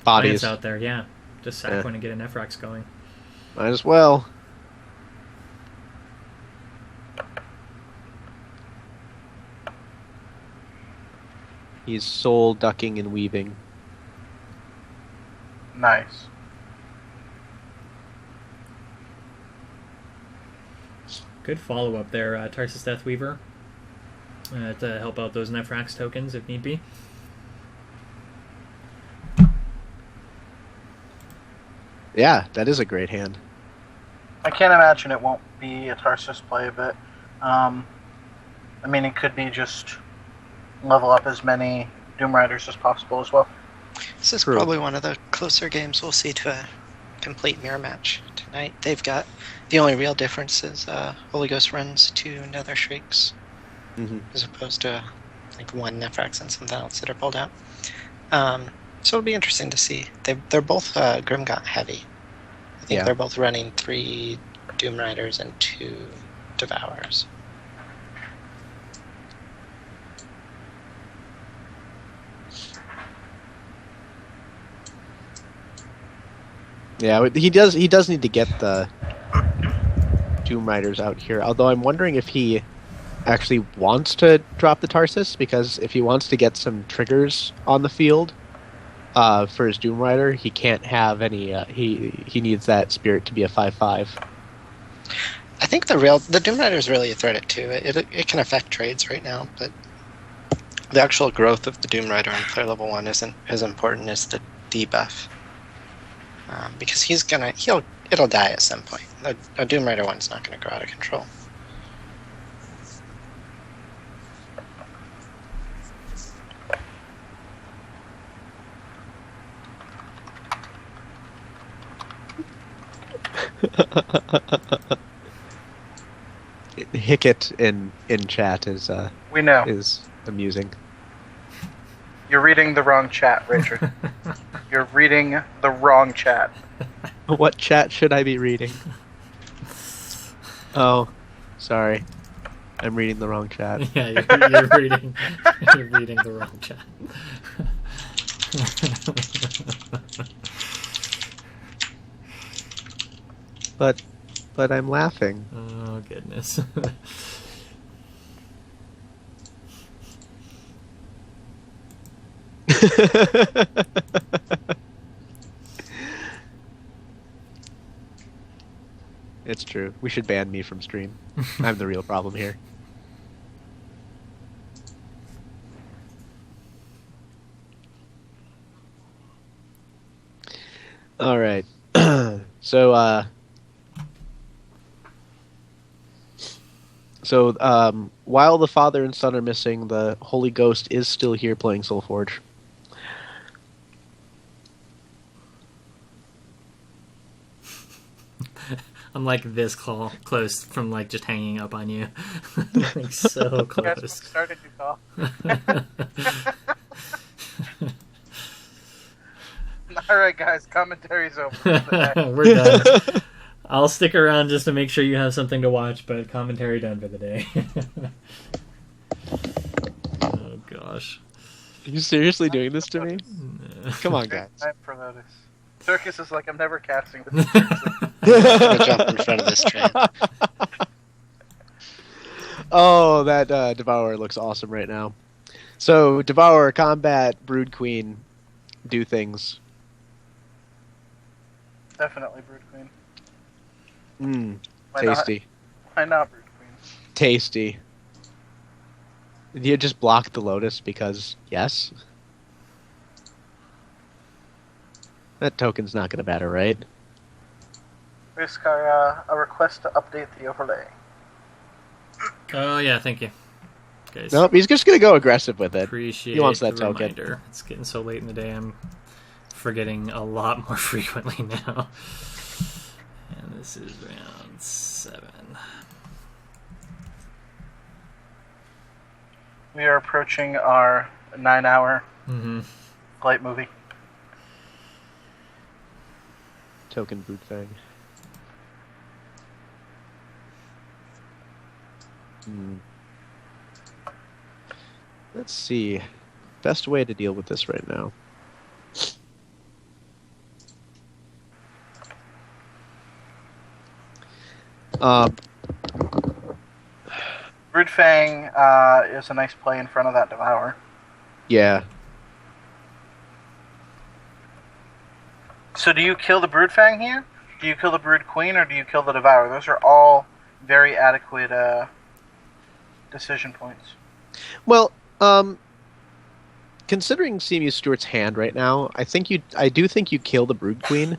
lands out there, yeah. Just sack one and get a Nephrax going. Might as well. He's soul ducking and weaving. Nice. Good follow-up there, Tarsus Deathweaver. To help out those Nephrax tokens if need be. Yeah, that is a great hand. I can't imagine it won't be a Tarsus play, but I mean, it could be just level up as many Doom Riders as possible as well. This is probably one of the closer games we'll see to a complete mirror match tonight. They've got the only real difference is Holy Ghost runs 2 Nether Shrieks as opposed to like 1 Nephrax and something else that are pulled out. So it'll be interesting to see. They're both Grimgaunt heavy. I think they're both running 3 Doom Riders and 2 Devourers. Yeah, he does need to get the Doom Riders out here. Although I'm wondering if he actually wants to drop the Tarsus, because if he wants to get some triggers on the field for his Doom Rider, he can't have any. He needs that spirit to be a 5/5. I think the Doom Rider is really a threat at 2. It can affect trades right now, but the actual growth of the Doom Rider on player level 1 isn't as important as the debuff. Because it'll die at some point. A Doom Rider one's not going to grow out of control. Hicket in chat is We know. is amusing. You're reading the wrong chat, Richard. You're reading the wrong chat. What chat should I be reading? Oh, sorry. I'm reading the wrong chat. Yeah, you're reading the wrong chat. But I'm laughing. Oh, goodness. It's true. We should ban me from stream. I'm the real problem here. All right. So while the father and son are missing, the Holy Ghost is still here playing Soulforge. I'm like this close from like just hanging up on you. Like so close. Guys, started to call. All right, guys, commentary's over. We're done. I'll stick around just to make sure you have something to watch, but commentary done for the day. Oh gosh. Are you seriously doing this to me? No. Come on, guys. Time for notice. Circus is like, I'm never casting this. I'm gonna jump in front of this train. Oh, that Devourer looks awesome right now. So, Devourer, Combat, Brood Queen, do things. Definitely Brood Queen. Why Tasty. Not? Why not Brood Queen? Tasty. Did you just block the Lotus because, yes? That token's not going to matter, right? Risk a request to update the overlay. Oh yeah, thank you. Guys, Nope, he's just gonna go aggressive with it. appreciate He wants the that token. reminder. It's getting so late in the day. I'm forgetting a lot more frequently now. And this is round 7. We are approaching our 9-hour Mm-hmm. flight movie. Token brute thing. Let's see. Best way to deal with this right now. Broodfang is a nice play in front of that Devour. Yeah. So do you kill the Broodfang here? Do you kill the Brood Queen, or do you kill the Devour? Those are all very adequate decision points. Well, considering CMU Stewart's hand right now, I do think you kill the Brood Queen,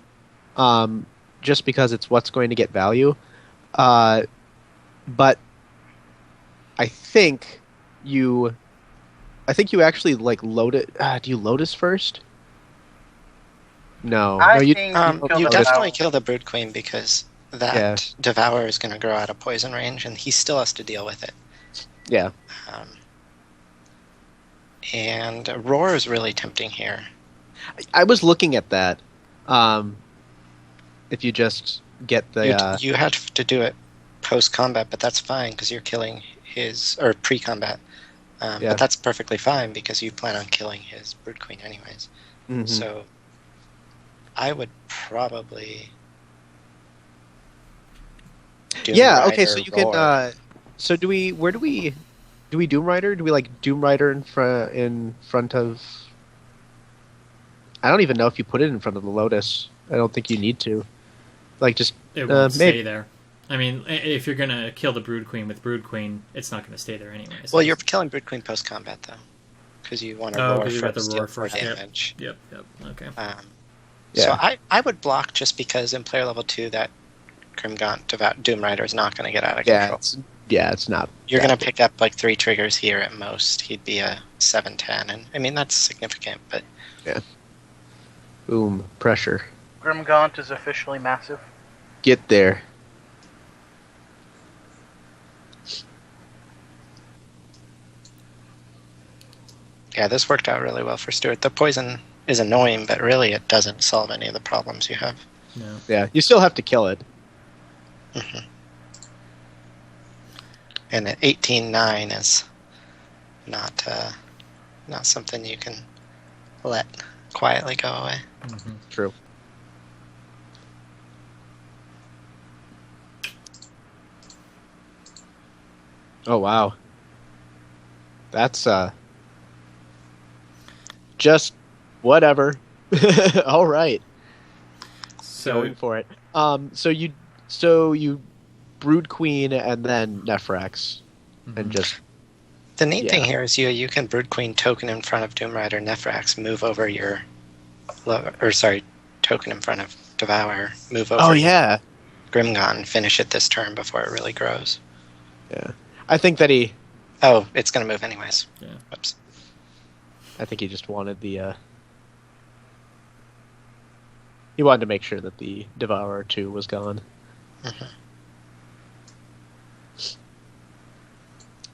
just because it's what's going to get value. But I think you actually like load it. Do you Lotus first? No, I you. think You the definitely Devour. kill the Brood Queen because that Yeah. Devour is going to grow out of poison range, and he still has to deal with it. Yeah. And Roar is really tempting here. I was looking at that. If you just get the You have to do it post-combat, but that's fine because you're killing his... Or pre-combat. Yeah. But that's perfectly fine because you plan on killing his Brood Queen anyways. Mhm. So I would probably... Doom yeah. Okay. Rider, So you Roar. can. So do we? Where do we? Do we Doom Rider? Do we like Doom Rider in front of? I don't even know if you put it in front of the Lotus. I don't think you need to. Like just It won't stay maybe. there. I mean, if you're going to kill the Brood Queen with Brood Queen, it's not going to stay there anyways. Well, you're killing Brood Queen post-combat, though. Because you want to roar because you got the first, roar deal more first. Yep. damage. Yep. Okay. Yeah. So I would block just because in player level 2 that Grimgaunt Doom Rider is not going to get out of Yeah. control. It's not. You're going that to pick up like 3 triggers here at most. He'd be a 7-10, and I mean that's significant, but big. Boom. Pressure. Grimgaunt is officially massive. Get there. yeah, this worked out really well for Stuart. The poison is annoying, but really it doesn't solve any of the problems you have. No. Yeah. You still have to kill it. And at 18-9 is not something you can let quietly go away. Mm-hmm. True. Oh wow. That's just whatever. All right. So Going for it. So you Brood Queen and then Nephrax and just The neat thing Yeah. here is you can Brood Queen token in front of Doom Rider Nephrax, move over your token in front of Devour, move over oh yeah. Grimgaunt, finish it this turn before it really grows. Yeah. I think that he Oh, it's going to move anyways. Yeah. Whoops. he just wanted the he wanted to make sure that the Devourer 2 was gone. Mhm.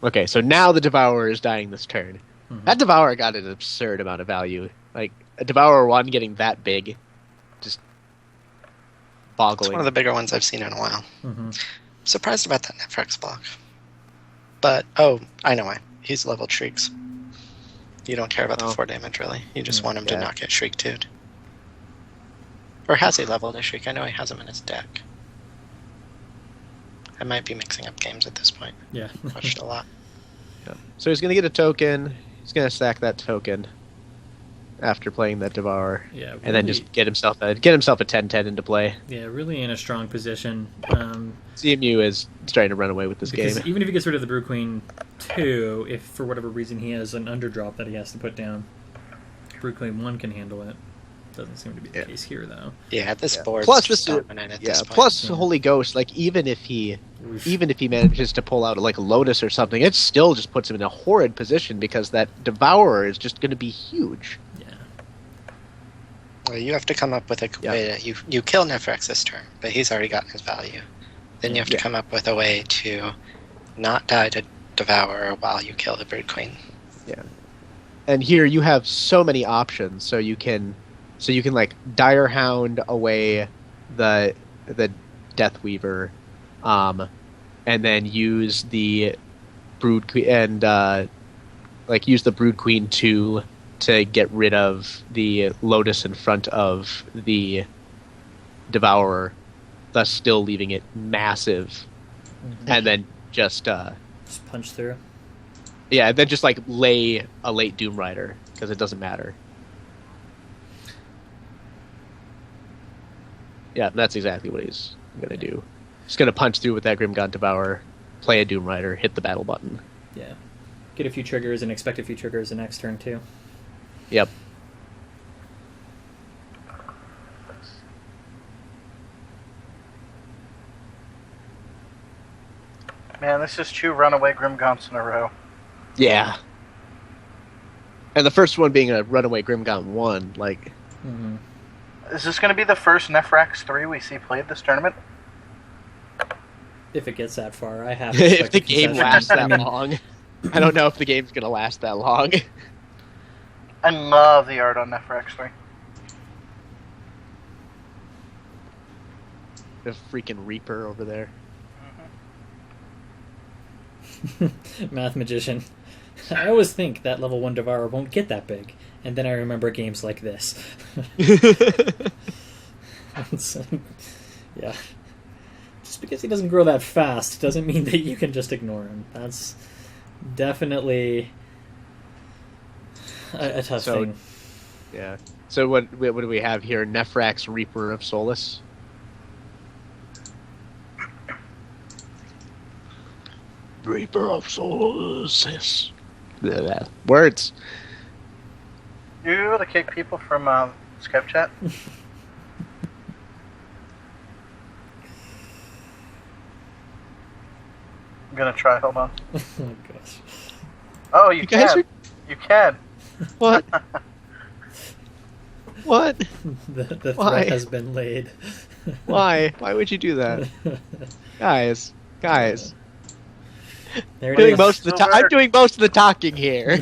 Okay, so now the Devourer is dying this turn. Mhm. That Devourer got an absurd amount of value. Like a Devourer 1 getting that big, just It's boggling. one of the bigger ones I've seen in a while. Mhm. Surprised about that Nephrax block. But, oh, I know why. He's leveled Shrieks. You don't care about the Oh. 4 damage, really. You just want him Yeah. to not get Shriek 2'd. Or has he leveled a Shriek? I know he has him in his deck. I might be mixing up games at this point. Yeah. Watched a lot. Yeah. So he's gonna get a token. He's gonna sack that token after playing that Devourer, Yeah. Really, and then just get himself a 10/10 into play. yeah, really in a strong position. CMU is starting to run away with this Because game. even if he gets rid of the Brood Queen 2, if for whatever reason he has an underdrop that he has to put down, Brood Queen 1 can handle it. Doesn't seem to be the case here, though. Yeah, this board Plus, is dominant at this point. Plus Holy Ghost, like even if he manages to pull out like a Lotus or something, it still just puts him in a horrid position because that Devourer is just going to be huge. Yeah. Well, you have to come up with a way that you kill Nefrex this turn, but he's already gotten his value. Then you have to come up with a way to not die to Devourer while you kill the Brood Queen. Yeah. And here you have so many options, so you can like Dire Hound away the Death Weaver, and then use the Brood Queen and use the Brood Queen to get rid of the Lotus in front of the Devourer, thus still leaving it massive, and then just punch through. Yeah, then just like lay a late Doom Rider because it doesn't matter. Yeah, that's exactly what he's gonna do. He's gonna punch through with that Grimgaunt Devourer, play a Doom Rider, hit the battle button. Yeah, get a few triggers and expect a few triggers the next turn too. Yep. Man, this is 2 runaway Grimgaunts in a row. Yeah. And the first one being a runaway Grimgaunt 1, like... Mm-hmm. Is this going to be the first Nefrax 3 we see played this tournament? If it gets that far, I have. If the game lasts that long. I don't know if the game's going to last that long. I love the art on Nefrax 3. The freaking Reaper over there. Math magician. I always think that level 1 Devourer won't get that big, and then I remember games like this. So, yeah. Just because he doesn't grow that fast doesn't mean that you can just ignore him. That's definitely a tough thing. Yeah. So what do we have here? Nefrax, Reaper of Solus? Reaper of Solus. Words. You able to kick people from Skype chat? I'm gonna try, hold on. Oh gosh. Oh, you guys can. You can. What? What? The Why? threat has been laid. Why? Why would you do that? Guys. There it Doing is. most of the I'm doing most of the talking here.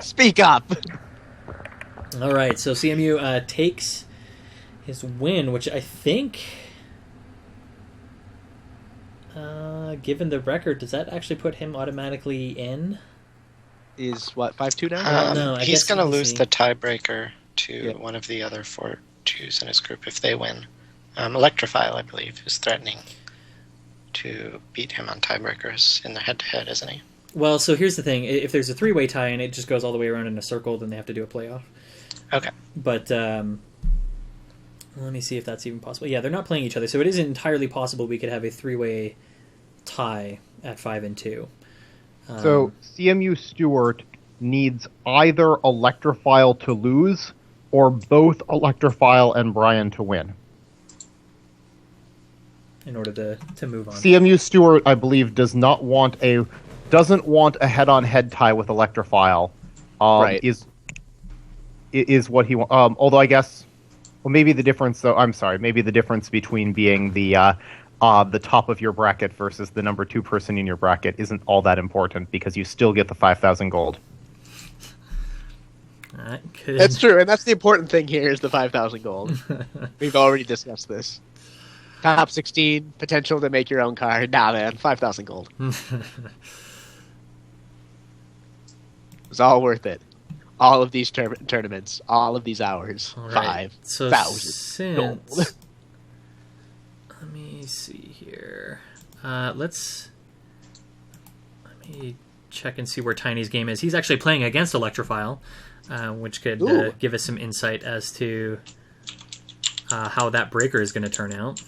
Speak up. All right, so CMU takes his win, which I think, given the record, does that actually put him automatically in? Is what 5-2 now? No, I he's guess going to you can lose see. the tiebreaker to one of the other 4-2s in his group if they win. Electrofile, I believe, is threatening to beat him on tiebreakers in the head-to-head, isn't he? Well, so here's the thing. If there's a three-way tie and it just goes all the way around in a circle, then they have to do a playoff. Okay. But let me see if that's even possible. Yeah, they're not playing each other, so it isn't entirely possible we could have a three-way tie at 5-2. So CMU Stewart needs either Electrofile to lose or both Electrofile and Brian to win. In order to move on. CMU Stewart, I believe, doesn't want a head-on-head tie with Electrofile. Right. Is what he wants. Although I guess, well, maybe the difference. So I'm sorry. Maybe the difference between being the top of your bracket versus the number 2 person in your bracket isn't all that important because you still get the 5,000 gold. That's true, and that's the important thing here is the 5,000 gold. We've already discussed this. Top 16, potential to make your own card. Nah, man, 5,000 gold. It's all worth it. All of these tournaments, all of these hours, right. 5,000 gold. Let me see here. Let me check and see where Tiny's game is. He's actually playing against Electrofile, which could give us some insight as to how that breaker is going to turn out.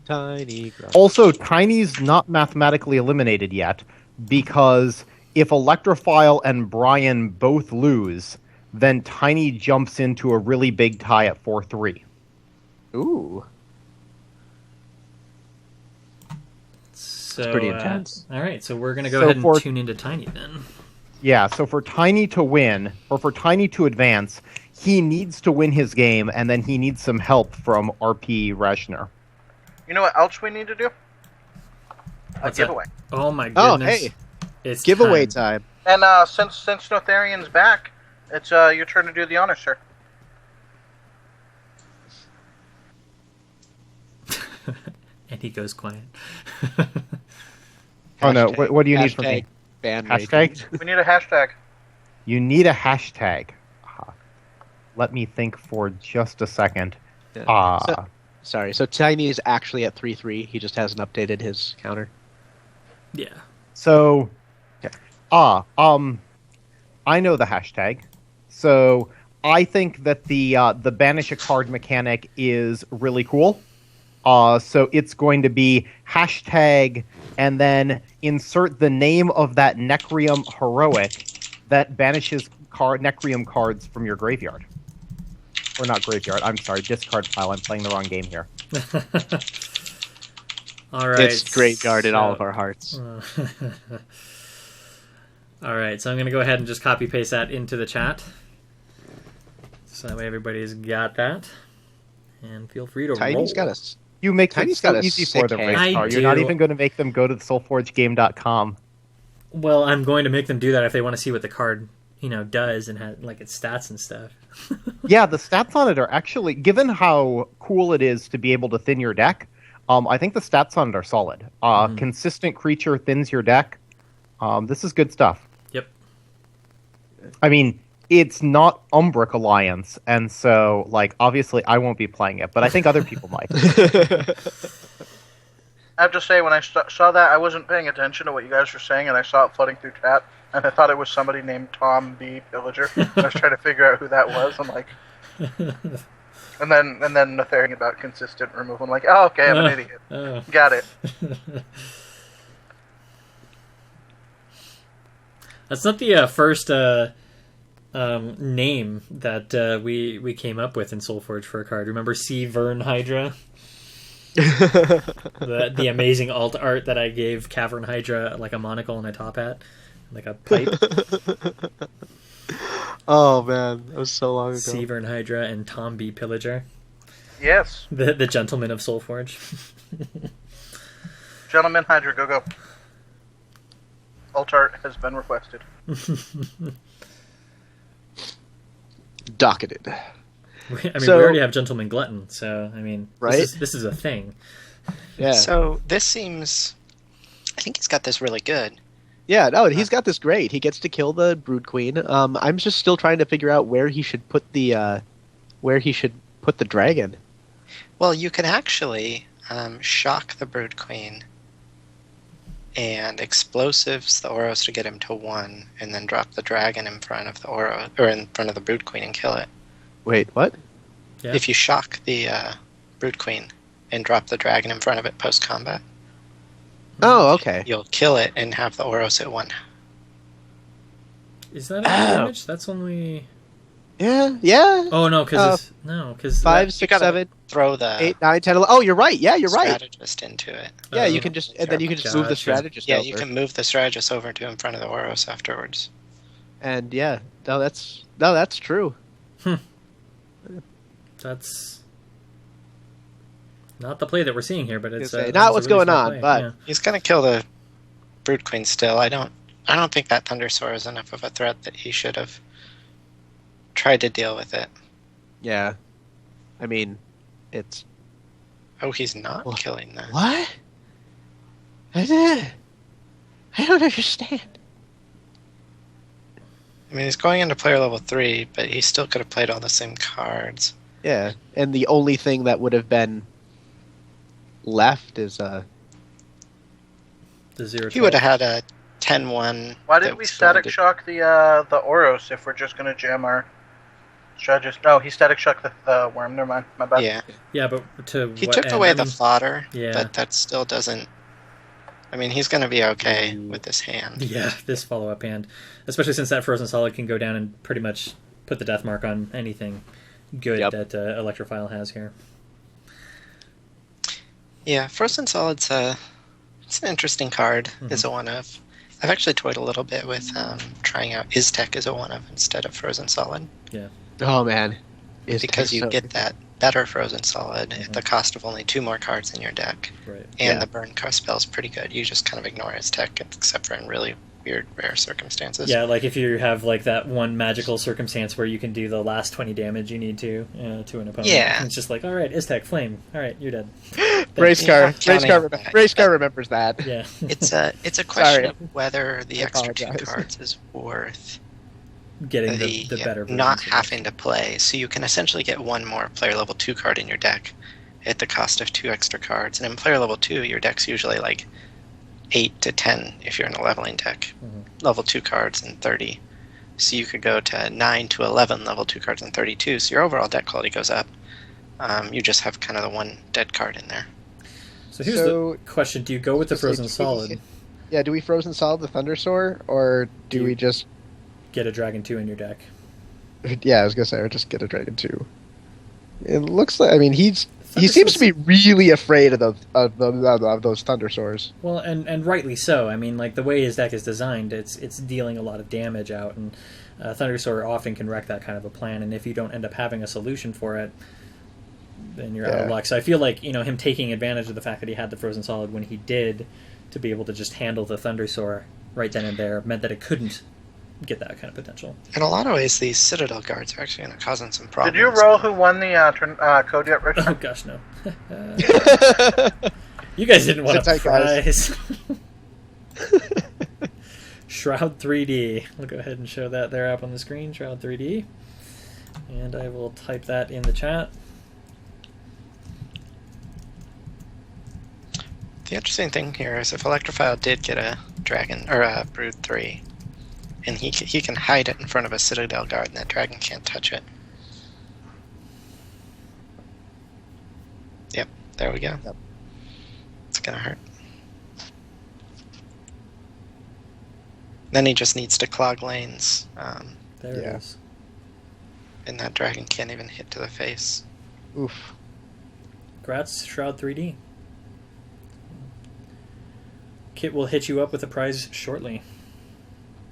Tiny. Also, Tiny's not mathematically eliminated yet because if Electrofile and Brian both lose, then Tiny jumps into a really big tie at 4-3. Ooh. So, It's pretty intense. All right, so we're going to go So ahead and for- tune into Tiny then. Yeah, so for Tiny to win, or for Tiny to advance, he needs to win his game, and then he needs some help from RP Rashner. You know what else we need to do? A What's that? giveaway. Oh my Oh, goodness. hey. It's Giveaway time. time. And since Notharian's back, it's your turn to do the honors, sir. And he goes quiet. Oh no, what do you need from Hashtag me? ban rate. Hashtag? We need a hashtag. You need a hashtag. Let me think for just a second. Yeah. Sorry, so Tiny is actually at 3-3. He just hasn't updated his counter. Yeah. So, I know the hashtag. So I think that the banish a card mechanic is really cool. So it's going to be hashtag and then insert the name of that Necrium heroic that banishes Necrium cards from your graveyard. Or not graveyard, I'm sorry, discard pile. I'm playing the wrong game here. All right. It's graveyard in all of our hearts. All right, so I'm going to go ahead and just copy paste that into the chat. So that way everybody's got that. And feel free to Tiny's roll. got us. You make it Tiny's so got a easy sick for them, hand. I Raystar. You're not do. even going to make them go to the soulforgegame.com. Well, I'm going to make them do that if they want to see what the card, does and has like its stats and stuff. Yeah, the stats on it are actually, given how cool it is to be able to thin your deck, I think the stats on it are solid. Consistent creature thins your deck. This is good stuff. Yep. I mean, it's not Umbric Alliance, and so, obviously I won't be playing it, but I think other people might. I have to say, when I saw that, I wasn't paying attention to what you guys were saying, and I saw it flooding through chat, and I thought it was somebody named Tom B. Pillager. I was trying to figure out who that was. I'm like, and then Notharian about consistent removal. I'm like, oh, okay, I'm an idiot. Got it. That's not the first name that we came up with in Soulforge for a card. Remember C. Vern Hydra? the amazing alt art that I gave Cavern Hydra, like a monocle and a top hat, like a pipe. Oh man, that was so long ago. Severn Hydra and Tom B. Pillager, Yes. the gentleman of Soulforge. Gentlemen, Hydra, go. Alt art has been requested. Docketed. We So- already have Gentleman Glutton, so Right? this is a thing. Yeah. So this seems... I think he's got this really good. Yeah, no, he's got this great. He gets to kill the Brood Queen. I'm just still trying to figure out where he should put the dragon. Well, you could actually shock the Brood Queen and explosives the Oros to get him to 1, and then drop the dragon in front of the Oros, or in front of the Brood Queen and kill it. Wait, what? Yeah. If you shock the Brood Queen and drop the dragon in front of it post-combat, Oh, okay. you'll kill it and have the Oros at 1. Is that damage? That's only... Yeah. Oh, no, because... No, because... 5, You 6, gotta 7, throw the 8, 9, 10, 11. Oh, you're right. Yeah, you're right. strategist into it. Yeah, you Oh, can just and then you can just move the gotcha. strategist Yeah, over. you can move the strategist over to in front of the Oros afterwards. And yeah, that's true. That's not the play that we're seeing here, but it's Not it's a what's really going smart on, play. but- Yeah. He's gonna kill the Brood Queen still. I don't think that Thundersaur is enough of a threat that he should have tried to deal with it. Yeah. I mean, it's Oh, he's not Well, killing that. what? I don't understand. I mean, he's going into player level 3, but he still could have played all the same cards. Yeah, and the only thing that would have been left is The 0-12. He would have had a 10-1. Why that did we was static going to- shock the Oros if we're just going to jam our strategist? No, he static shocked the worm. Never mind. My bad. Yeah, Yeah, but to he what took end? away the fodder, Yeah. but that still doesn't... I mean, he's going to be okay with this hand. Yeah, this follow-up hand. Especially since that Frozen Solid can go down and pretty much put the death mark on anything good Yep. that Electrophile has here. Yeah, Frozen Solid's it's an interesting card. Is a one of. I've actually toyed a little bit with trying out Iztek as a one of instead of Frozen Solid. Yeah. Oh man, Because you get that better Frozen Solid at the cost of only 2 more cards in your deck. Right. And the burn spell's pretty good. You just kind of ignore Iztek except for in really weird, rare circumstances. Yeah, like if you have like that one magical circumstance where you can do the last 20 damage you need to an opponent. Yeah. It's just like, all right, Iztek, flame. All right, you're dead. Racecar remembers that. Yeah. It's a question Sorry. of whether the I extra 2 apologize. cards is worth Getting the better version. not having to play. So you can essentially get 1 more player level 2 card in your deck at the cost of 2 extra cards. And in player level 2, your deck's usually like 8 to 10 if you're in a leveling deck. Level 2 cards and 30. So you could go to 9 to 11 level 2 cards and 32. So your overall deck quality goes up. You just have kind of the 1 dead card in there. So here's the question. Do you go with the Frozen Solid? Yeah, do we Frozen Solid the Thundersaur, or do we just... Get a Dragon 2 in your deck? Yeah, I was going to say, or just get a Dragon 2. It looks like... I mean, he seems to be really afraid of those Thundersaurs. Well, and rightly so. I mean, like, the way his deck is designed, it's dealing a lot of damage out, and Thundersaur often can wreck that kind of a plan, and if you don't end up having a solution for it, then you're out of luck. So I feel like, him taking advantage of the fact that he had the Frozen Solid when he did, to be able to just handle the Thundersaur right then and there, meant that it couldn't get that kind of potential. In a lot of ways, these Citadel guards are actually going to cause him some problems. Did you roll who won the code yet, Richard? Oh gosh, no. You guys didn't want a Sit tight, guys. prize. Shroud 3D. We'll go ahead and show that there up on the screen, Shroud 3D. And I will type that in the chat. The interesting thing here is if Electrophile did get a Dragon, or a Brood 3, and he can hide it in front of a Citadel guard, and that dragon can't touch it. Yep, there we go. Yep. It's gonna hurt. Then he just needs to clog lanes, There it is. and that dragon can't even hit to the face. Oof. Congrats, Shroud 3D. Kit will hit you up with a prize shortly.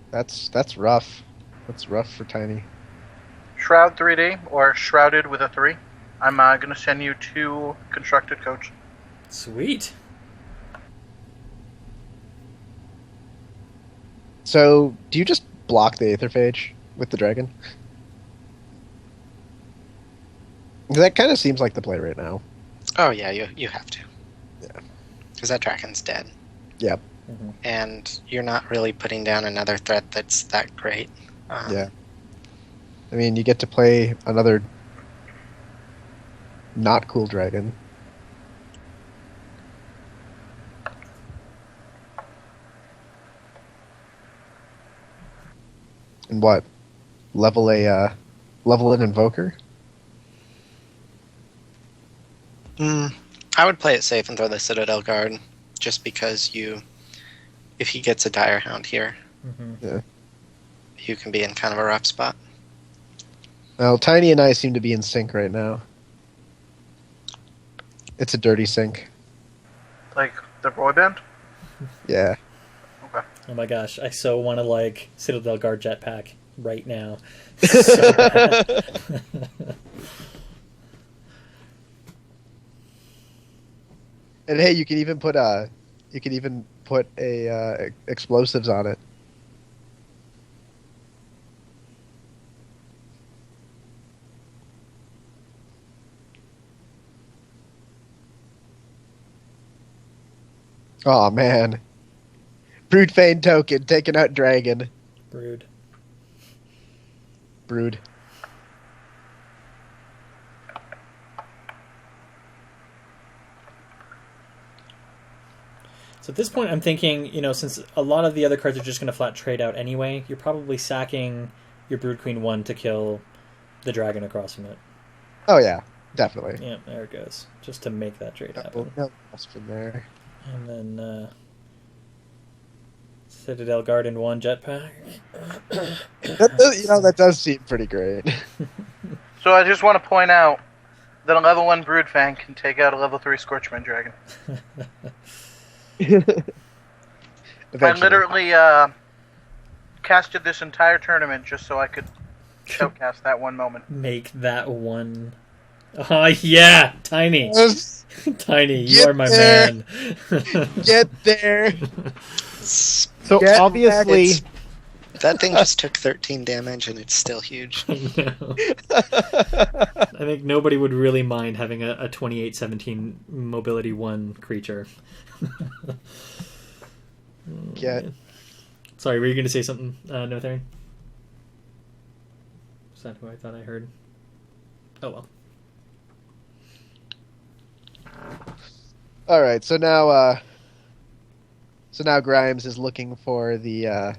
That's rough. That's rough for Tiny. Shroud 3D, or Shrouded with a 3. I'm going to send you 2 constructed codes. Sweet. So, do you just block the Aetherphage with the dragon? That kind of seems like the play right now. Oh yeah, you have to. Yeah. Because that dragon's dead. Yep. And you're not really putting down another threat that's that great. Yeah. I mean, you get to play another not cool dragon. And what? Level an Invoker? I would play it safe and throw the Citadel guard, just because if he gets a Dire Hound here, Yeah. you can be in kind of a rough spot. Well, Tiny and I seem to be in sync right now. It's a dirty sync. Like the boy band? Yeah. Okay. Oh my gosh, I so want to like Citadel Guard Jetpack right now. So bad. And hey, you can even put explosives on it. Oh man. Broodfane token, taking out dragon. Brood. Brood. So at this point, I'm thinking, since a lot of the other cards are just going to flat trade out anyway, you're probably sacking your Brood Queen 1 to kill the dragon across from it. Oh yeah, definitely. Yeah, there it goes. Just to make that trade happen. No else from there. And then Citadel Guard and 1 jetpack. That does seem pretty great. So I just want to point out that a level 1 Broodfang can take out a level 3 Scorchman Dragon. I literally casted this entire tournament just so I could showcast that one moment. Make that one. Yeah, Tiny. Yes. Tiny, you Get are my there. man. Get there. So Get obviously, That thing just took 13 damage and it's still huge. I know. I think nobody would really mind having a 28-17 mobility 1 creature. Get. Sorry, were you going to say something, No Theory? Is that who I thought I heard? Oh well. All right, so now Grimes is looking for the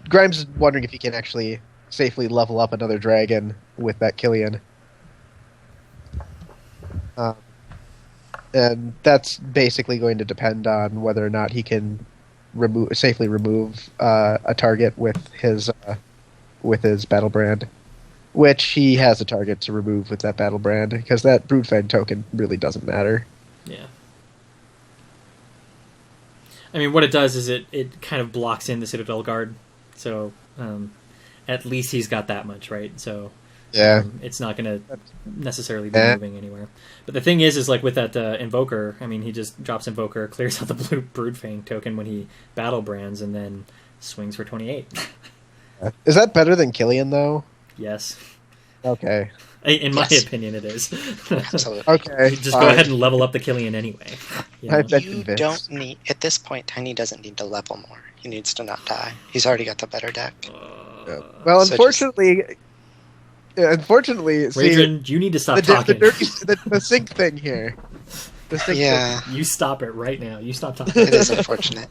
Grimes is wondering if he can actually safely level up another dragon with that Killian. And that's basically going to depend on whether or not he can safely remove a target with his battle brand, which he has a target to remove with that battle brand, because that Broodfang token really doesn't matter. Yeah. I mean, what it does is it kind of blocks in the Citadel Guard, so at least he's got that much, right? So Yeah. it's not going to necessarily be moving anywhere. But the thing is like with that Invoker, I mean, he just drops Invoker, clears out the blue Broodfang token when he battle brands, and then swings for 28. Is that better than Killian, though? Yes. Okay. In my opinion, it is. Absolutely. Okay. Just go ahead and level up the Killian anyway. You know? You don't need... At this point, Tiny doesn't need to level more. He needs to not die. He's already got the better deck. Well, So unfortunately, Radrin, you need to stop talking. The sync thing here. The sync Yeah. You stop it right now. You stop talking. It is unfortunate.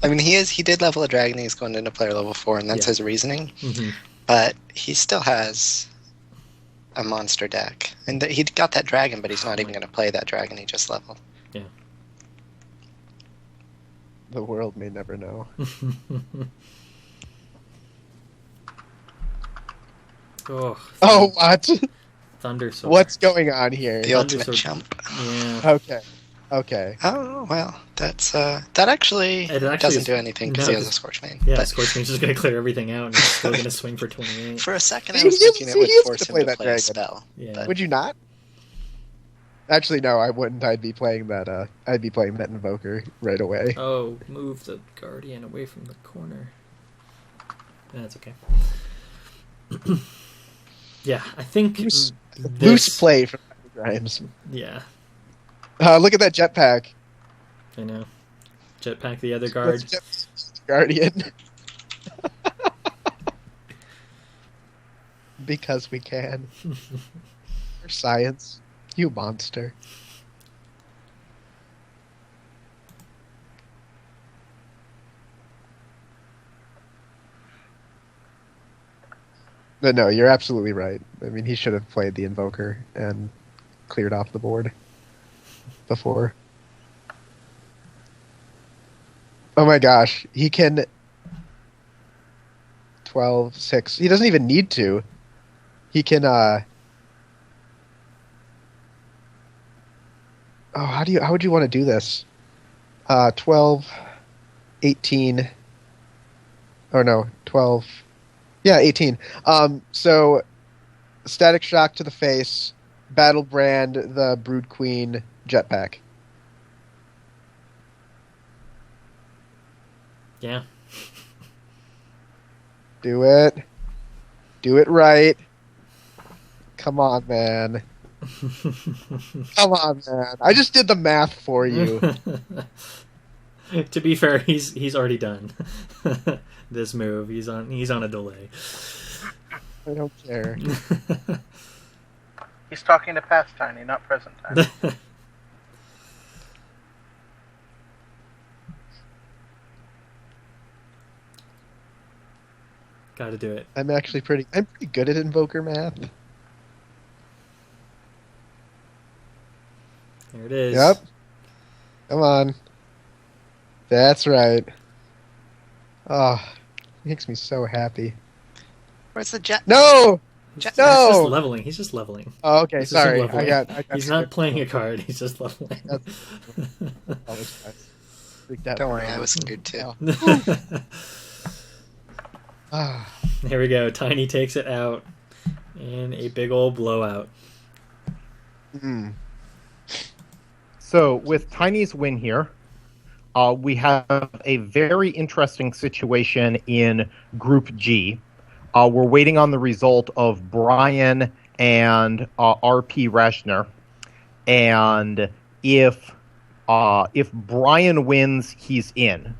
I mean, he did level a dragon. He's going into player level 4, and that's his reasoning. Mm-hmm. But he still has a monster deck. And he got that dragon, but he's not even going to play that dragon he just leveled. Yeah. The world may never know. Oh, what? Thunder Sword. What's going on here? The ultimate Sword. chump. Yeah. Okay. Oh, well, that's that actually, doesn't do anything because he has a Scorchmane. Yeah, But Scorchmane's just going to clear everything out and he's still going to swing for 28. for a second, I He was is- thinking it he would is force gonna him play to that play a dragon. spell. Yeah. But Would you not? Actually, no, I wouldn't. I'd be playing that. I'd be playing that Invoker right away. Oh, move the Guardian away from the corner. That's okay. Yeah, I think Loose play from Grimes. Yeah, Look at that jetpack. I know. Jetpack the other guard. Guardian. Because we can. For science. You monster. But no, you're absolutely right. I mean, he should have played the Invoker and cleared off the board before. Oh my gosh, he can 12, 6. He doesn't even need to. He can how would you want to do this? 12, 18. Oh no, 12. Yeah, 18. So Static Shock to the face, Battle Brand the Brood Queen jetpack. Yeah. Do it. Do it right. Come on, man. Come on, man. I just did the math for you. To be fair, he's already done this move. He's on a delay. I don't care. He's talking to past Tiny, not present time. Gotta do it. I'm pretty good at Invoker math. There it is. Yep. Come on. That's right. Oh, it makes me so happy. Where's the jet? No! Jet. No! He's just leveling. He's just leveling. Oh, okay, This is him sorry. leveling. I got He's not playing a card. He's just leveling. Don't worry, I was scared too. There we go. Tiny takes it out in a big old blowout. So with Tiny's win here, we have a very interesting situation in Group G. We're waiting on the result of Brian and RP Rashner, and if Brian wins, he's in,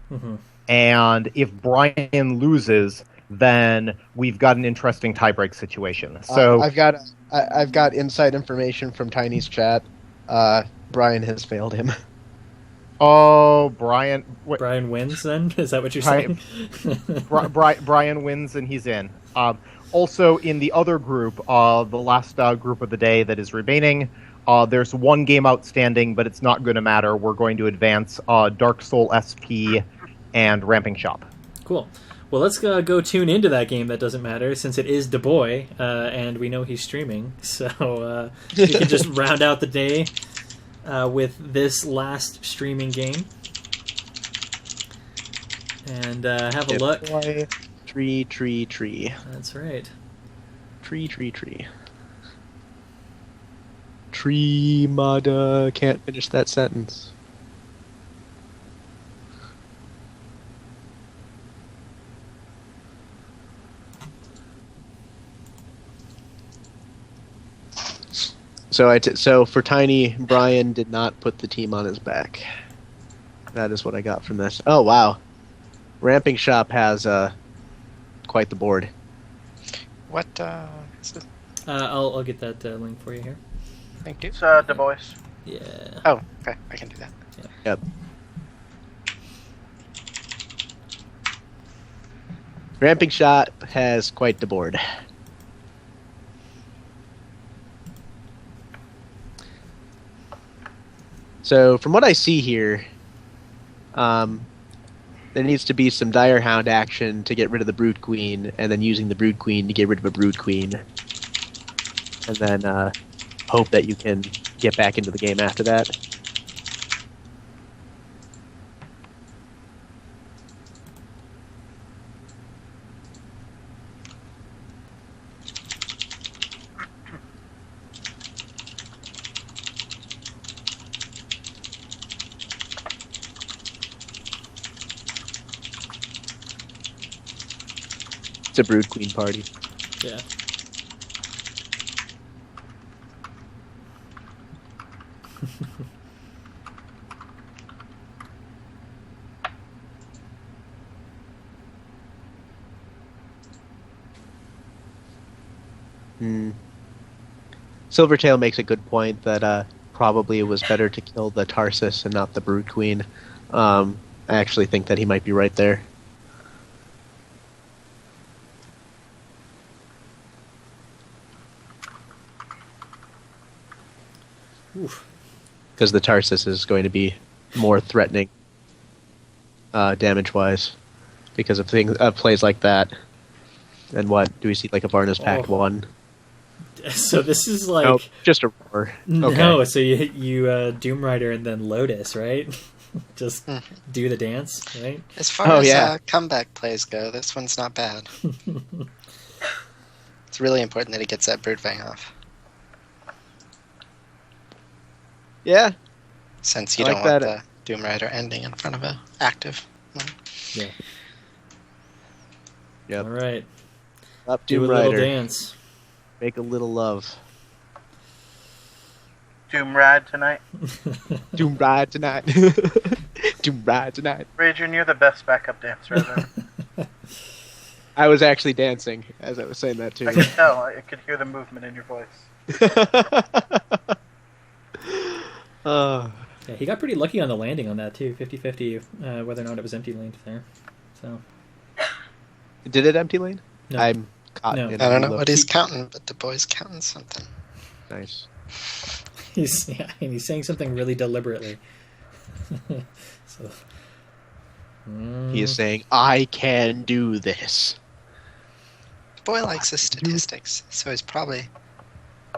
and if Brian loses, then we've got an interesting tiebreak situation. So I've got inside information from Tiny's chat. Brian has failed him. Oh, Brian! Brian wins. Then is that what you're saying? Brian wins and he's in. Also, in the other group, the last group of the day that is remaining, there's one game outstanding, but it's not going to matter. We're going to advance Dark Soul SP and Ramping Shop. Cool. Well, let's go tune into that game that doesn't matter, since it is Dubois, and we know he's streaming. So we can just round out the day with this last streaming game. And have a look. Tree. That's right. Tree. Tree mada. Can't finish that sentence. So for Tiny, Brian did not put the team on his back. That is what I got from this. Oh wow, Ramping Shop has quite the board. What is it? I'll get that link for you here. Thank you. It's Du Bois. Yeah. Oh, okay. I can do that. Yep. Ramping Shot has quite the board. So from what I see here, there needs to be some Dire Hound action to get rid of the Brood Queen, and then using the Brood Queen to get rid of a Brood Queen. And then hope that you can get back into the game after that. It's a Brood Queen party. Yeah. Silvertail makes a good point that probably it was better to kill the Tarsus and not the Brood Queen. I actually think that he might be right there. Because the Tarsus is going to be more threatening damage-wise because of plays like that. And what? Do we see like a Varna's Pact 1? So this is like... Nope, just a roar. No, Okay. so you Doom Rider and then Lotus, right? Just do the dance, right? As far as comeback plays go, this one's not bad. It's really important that he gets that Broodfang off. Yeah. Since you I don't like want that. the Doom Rider ending in front of a active one. Yeah. Yep. All right. Up Do Doom a little Rider. dance. Make a little love. Doom Rad tonight. Doom Ride tonight. Doom Ride tonight. Rajan, you're the best backup dancer ever. I was actually dancing as I was saying that too. I could tell. I could hear the movement in your voice. Yeah, he got pretty lucky on the landing on that too. 50-50 whether or not it was empty lane there. So Did it empty lane? No. I'm caught No. in I don't the know loop. what he's counting, but the boy's counting something. Nice. he's saying something really deliberately. So He is saying, "I can do this." Boy likes his statistics, so he's probably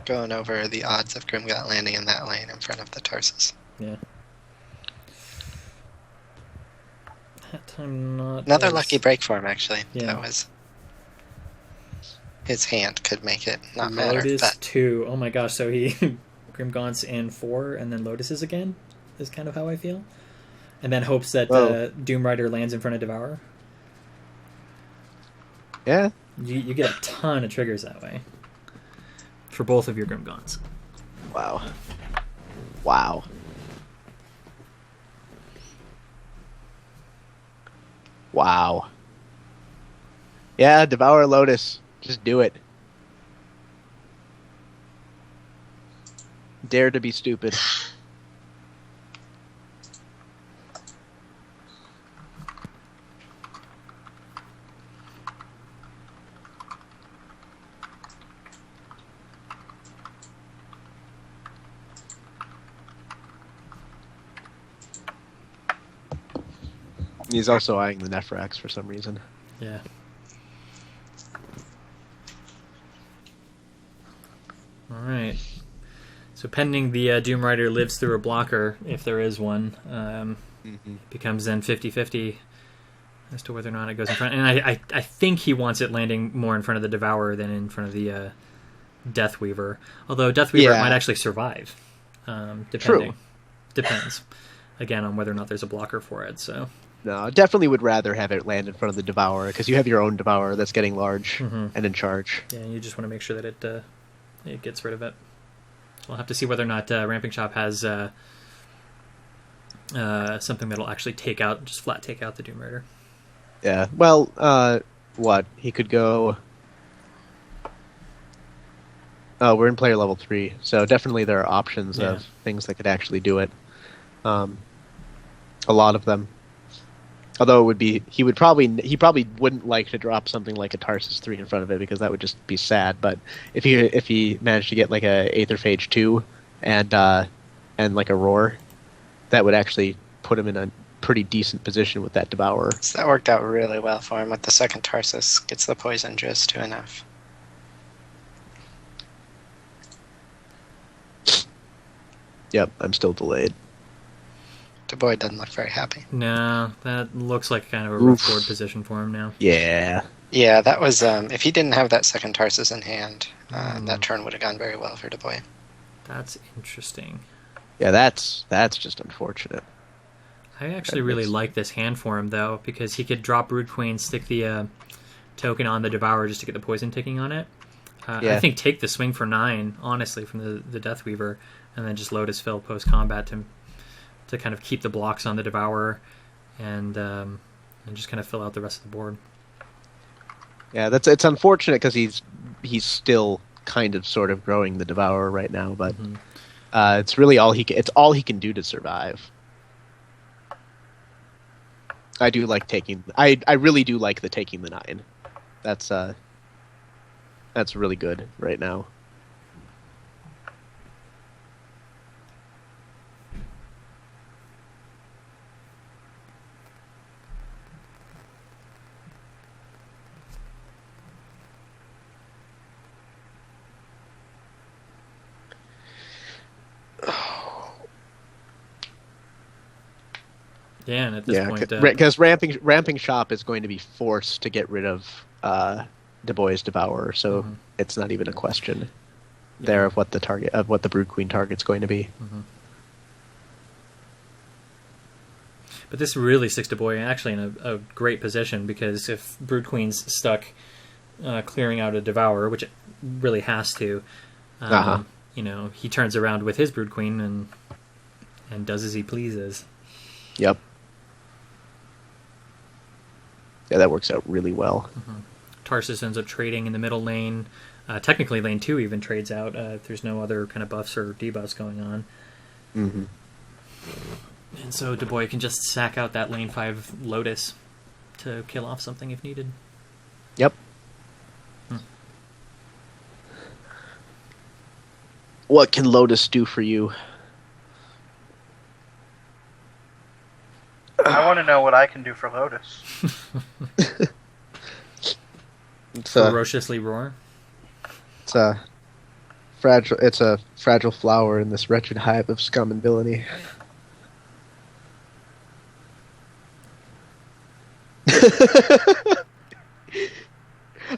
going over the odds of Grimgott landing in that lane in front of the Tarsus. yeah. That time not Another as- lucky break for him, actually. Yeah. That was his hand could make it not matter. Lotus But 2. Oh my gosh, so he Grimgaunt's in 4 and then Lotuses again is kind of how I feel. And then hopes that Doom Rider lands in front of Devourer. Yeah. You get a ton of triggers that way. For both of your Grimgaunts. Wow. Wow. Wow. Yeah, Devour Lotus. Just do it. Dare to be stupid. He's also eyeing the Nephrax for some reason. Yeah. Alright. So pending the Doom Rider lives through a blocker, if there is one, it becomes then 50-50 as to whether or not it goes in front. And I think he wants it landing more in front of the Devourer than in front of the Deathweaver. Although Deathweaver might actually survive, depending. True. Depends, again, on whether or not there's a blocker for it. So No, definitely would rather have it land in front of the Devourer, because you have your own Devourer that's getting large and in charge. yeah, you just want to make sure that it gets rid of it. We'll have to see whether or not Ramping Shop has something that'll actually just flat take out the Doom Rider. Yeah, well, what? He could go... Oh, we're in player level 3, so definitely there are options of things that could actually do it. A lot of them. Although it would be, he probably wouldn't like to drop something like a Tarsus 3 in front of it, because that would just be sad. But if he managed to get like a Aetherphage 2 and like a Roar, that would actually put him in a pretty decent position with that Devourer. so that worked out really well for him with the second Tarsus. Gets the poison just to enough. Yep, I'm still delayed. Du Bois doesn't look very happy. No, that looks like kind of a rough board position for him now. Yeah. Yeah, that was... if he didn't have that second Tarsus in hand, that turn would have gone very well for Du Bois. That's interesting. Yeah, that's just unfortunate. I actually really like this hand for him, though, because he could drop Brood Queen, stick the token on the Devourer just to get the poison ticking on it. I think take the swing for 9, honestly, from the Deathweaver, and then just Lotus Fill post-combat to kind of keep the blocks on the Devourer and just kind of fill out the rest of the board. Yeah, it's unfortunate because he's still kind of sort of growing the Devourer right now, but it's really all he can do to survive. I do like taking. I really do like the taking the 9. That's really good right now. Yeah, and at this point... because Ramping Shop is going to be forced to get rid of Du Bois' Devourer, so it's not even a question there of what the Brood Queen target's going to be. But this really sticks Du Bois actually in a great position, because if Brood Queen's stuck clearing out a Devourer, which it really has to, he turns around with his Brood Queen and does as he pleases. Yep. Yeah, that works out really well. Tarsus ends up trading in the middle lane. Technically, lane 2 even trades out if there's no other kind of buffs or debuffs going on. And so Du Bois can just sack out that lane 5 Lotus to kill off something if needed. Yep. What can Lotus do for you? I want to know what I can do for Lotus. Ferociously roar. It's a fragile flower in this wretched hive of scum and villainy.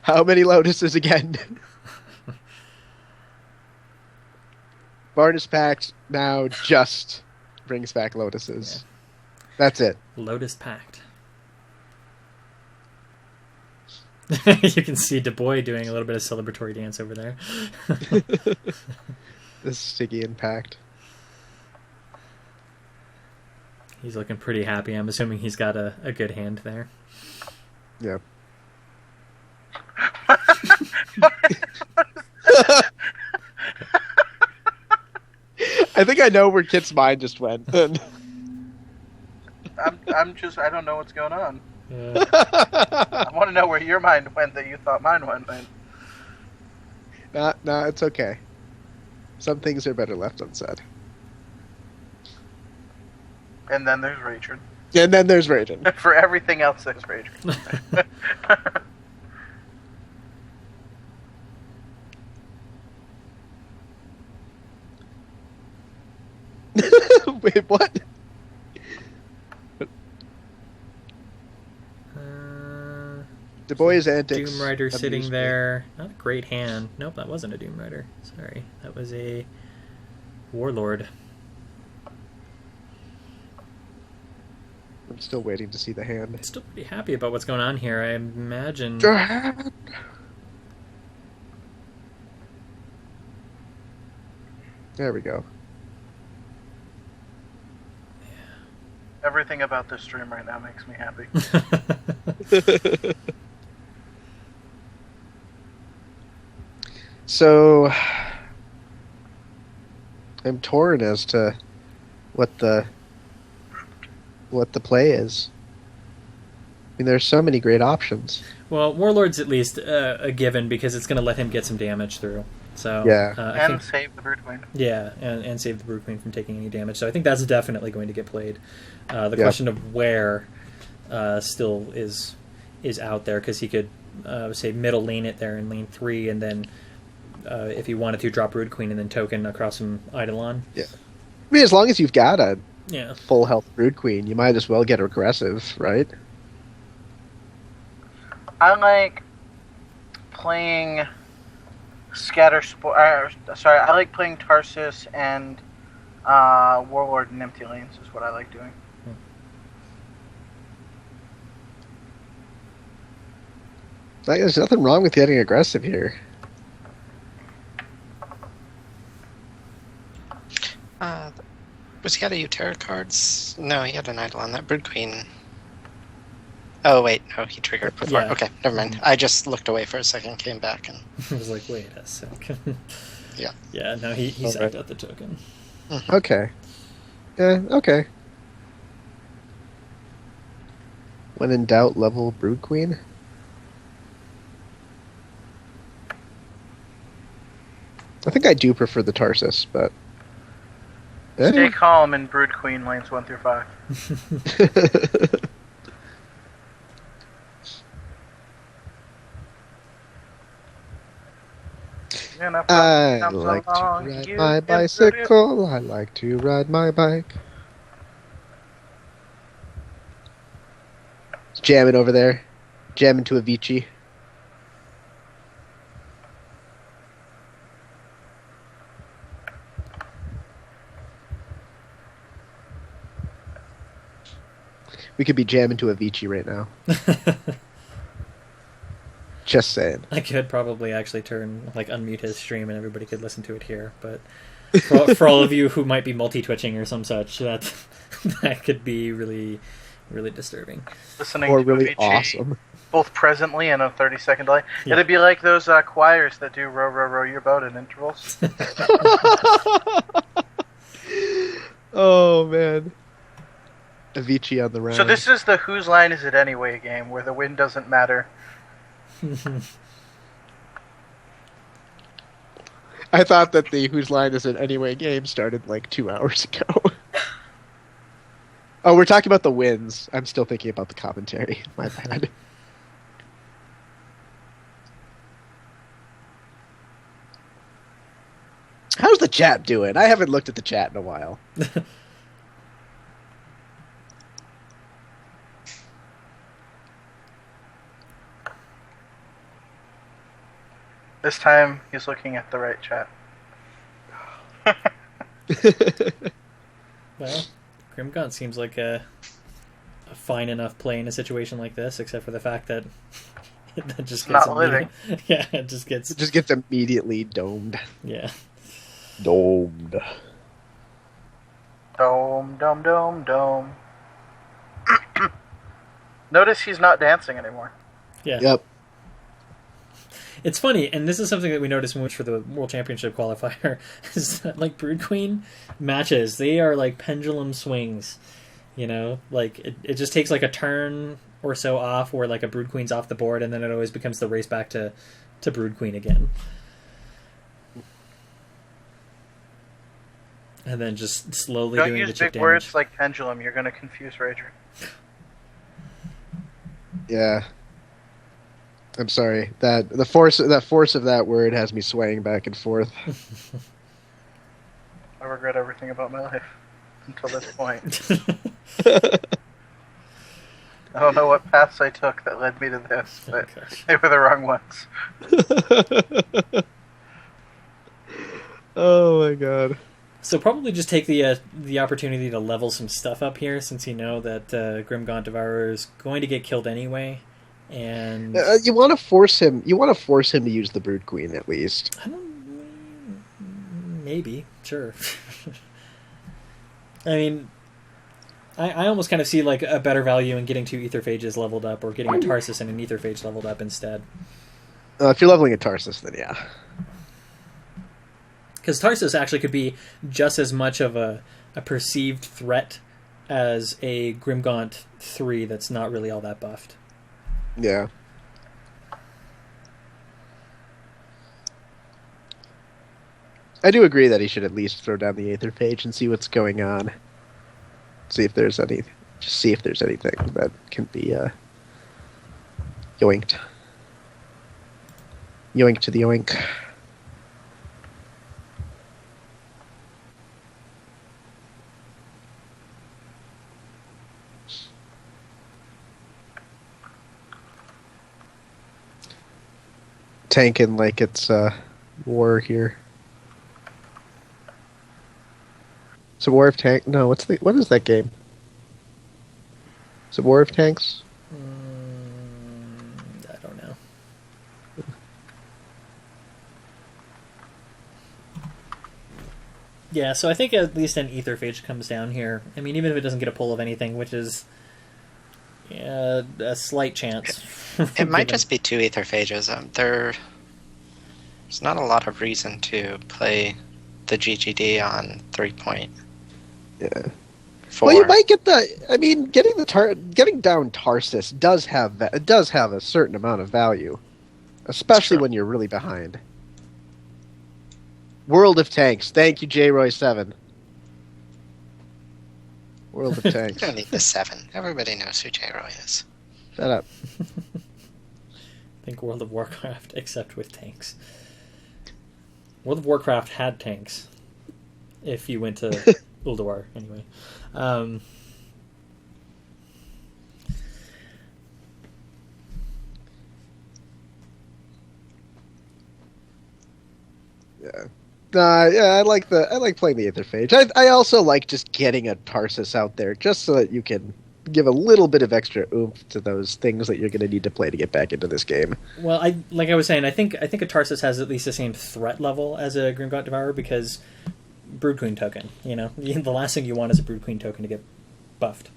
How many lotuses again? Varnish Pact now just brings back lotuses. Yeah. That's it. Lotus Pact. You can see Du Bois doing a little bit of celebratory dance over there. This Stygian Pact. He's looking pretty happy. I'm assuming he's got a good hand there. Yeah. I think I know where Kit's mind just went. I don't know what's going on. Yeah. I want to know where your mind went that you thought mine went. No, it's okay. Some things are better left unsaid. And then there's Raging. And then there's Raging. For everything else, there's Raging. Wait, what? Du Bois' antics. Doom Rider sitting there. Not a great hand. Nope, that wasn't a Doom Rider. Sorry. That was a Warlord. I'm still waiting to see the hand. Still pretty happy about what's going on here. I imagine... Your hand! There we go. Everything about this stream right now makes me happy. So, I'm torn as to what the play is. I mean, there's so many great options. Well, Warlord's at least a given because it's going to let him get some damage through. So yeah, I think, save the Brood Queen. Yeah, and save the Brood Queen from taking any damage. So I think that's definitely going to get played. The question of where still is out there because he could say middle lane it there in lane 3, and then if he wanted to drop Brood Queen and then token across from Eidolon. Yeah, I mean as long as you've got a Yeah. full health Brood Queen, you might as well get aggressive, right? I like playing I like playing Tarsus and Warlord in empty lanes is what I like doing. There's nothing wrong with getting aggressive here. Was he got a Utera cards? No, he had an Eidolon. That Brood Queen. Oh wait, no, he triggered before. Yeah. Okay, never mind. I just looked away for a second, came back, and I was like, wait a second. Yeah. Yeah, no, he sacked out the token. Okay. Yeah, okay. When in doubt, level Brood Queen. I think I do prefer the Tarsus, but... Stay calm in Brood Queen lanes 1 through 5. I like to ride my bicycle. I like to ride my bike. Jamming over there. Jamming to Avicii. We could be jamming to Avicii right now. Just saying. I could probably actually unmute his stream and everybody could listen to it here, but for all of you who might be multi-twitching or some such, that could be really, really disturbing. Listening or to really Avicii, awesome. both presently and a 30-second delay. Yeah. It'd be like those choirs that do row, row, row your boat in intervals. Oh, man. Avicii on the round. So this is the Whose Line Is It Anyway game, where the win doesn't matter. I thought that the Whose Line Is It Anyway game started like 2 hours ago. Oh, we're talking about the wins. I'm still thinking about the commentary. My bad. How's the chat doing? I haven't looked at the chat in a while. This time, he's looking at the right chat. Well, Grimgaunt seems like a fine enough play in a situation like this, except for the fact that it just gets not living. Yeah, it just gets immediately domed. Yeah. Domed. Dome. Notice he's not dancing anymore. Yeah. Yep. It's funny, and this is something that we noticed when we went for the World Championship qualifier, is that, like, Brood Queen matches, they are like pendulum swings. You know? Like, it just takes like a turn or so off where like a Brood Queen's off the board, and then it always becomes the race back to Brood Queen again. And then just slowly Don't doing the use chip big damage. words like pendulum. You're going to confuse Rager. Yeah. I'm sorry. That force of that word has me swaying back and forth. I regret everything about my life until this point. I don't know what paths I took that led me to this, but they were the wrong ones. Oh my god. So probably just take the opportunity to level some stuff up here, since you know that Grimgaunt Devourer is going to get killed anyway, and you want to force him. You want to force him to use the Brood Queen at least. I don't. Maybe, sure. I mean, I almost kind of see like a better value in getting 2 Aetherphages leveled up, or getting a Tarsus and an Aetherphage leveled up instead. If you're leveling a Tarsus, then yeah. Because Tarsus actually could be just as much of a perceived threat as a Grimgaunt 3 that's not really all that buffed. Yeah. I do agree that he should at least throw down the Aetherphage and see what's going on. See if there's anything that can be yoinked. Yoink to the yoink. Tanking like it's war here. It's a War of Tanks. No, what is that game? Is it War of Tanks? I don't know. Yeah, so I think at least an Aetherphage comes down here. I mean, even if it doesn't get a pull of anything, which is a slight chance. It might just be 2 Aetherphages. There's not a lot of reason to play the GGD on 3.4. Yeah. Well, you might get getting down Tarsus does have a certain amount of value, especially when you're really behind. World of Tanks. Thank you, JRoy7. World of Tanks. You don't need the 7. Everybody knows who J-Roy is. Shut up. Think World of Warcraft, except with tanks. World of Warcraft had tanks. If you went to Ulduar, anyway. Yeah. I like playing the Aetherphage. I also like just getting a Tarsus out there, just so that you can give a little bit of extra oomph to those things that you're going to need to play to get back into this game. Well, like I was saying, I think a Tarsus has at least the same threat level as a Grimgaunt Devourer, because Brood Queen token. You know, the last thing you want is a Brood Queen token to get buffed,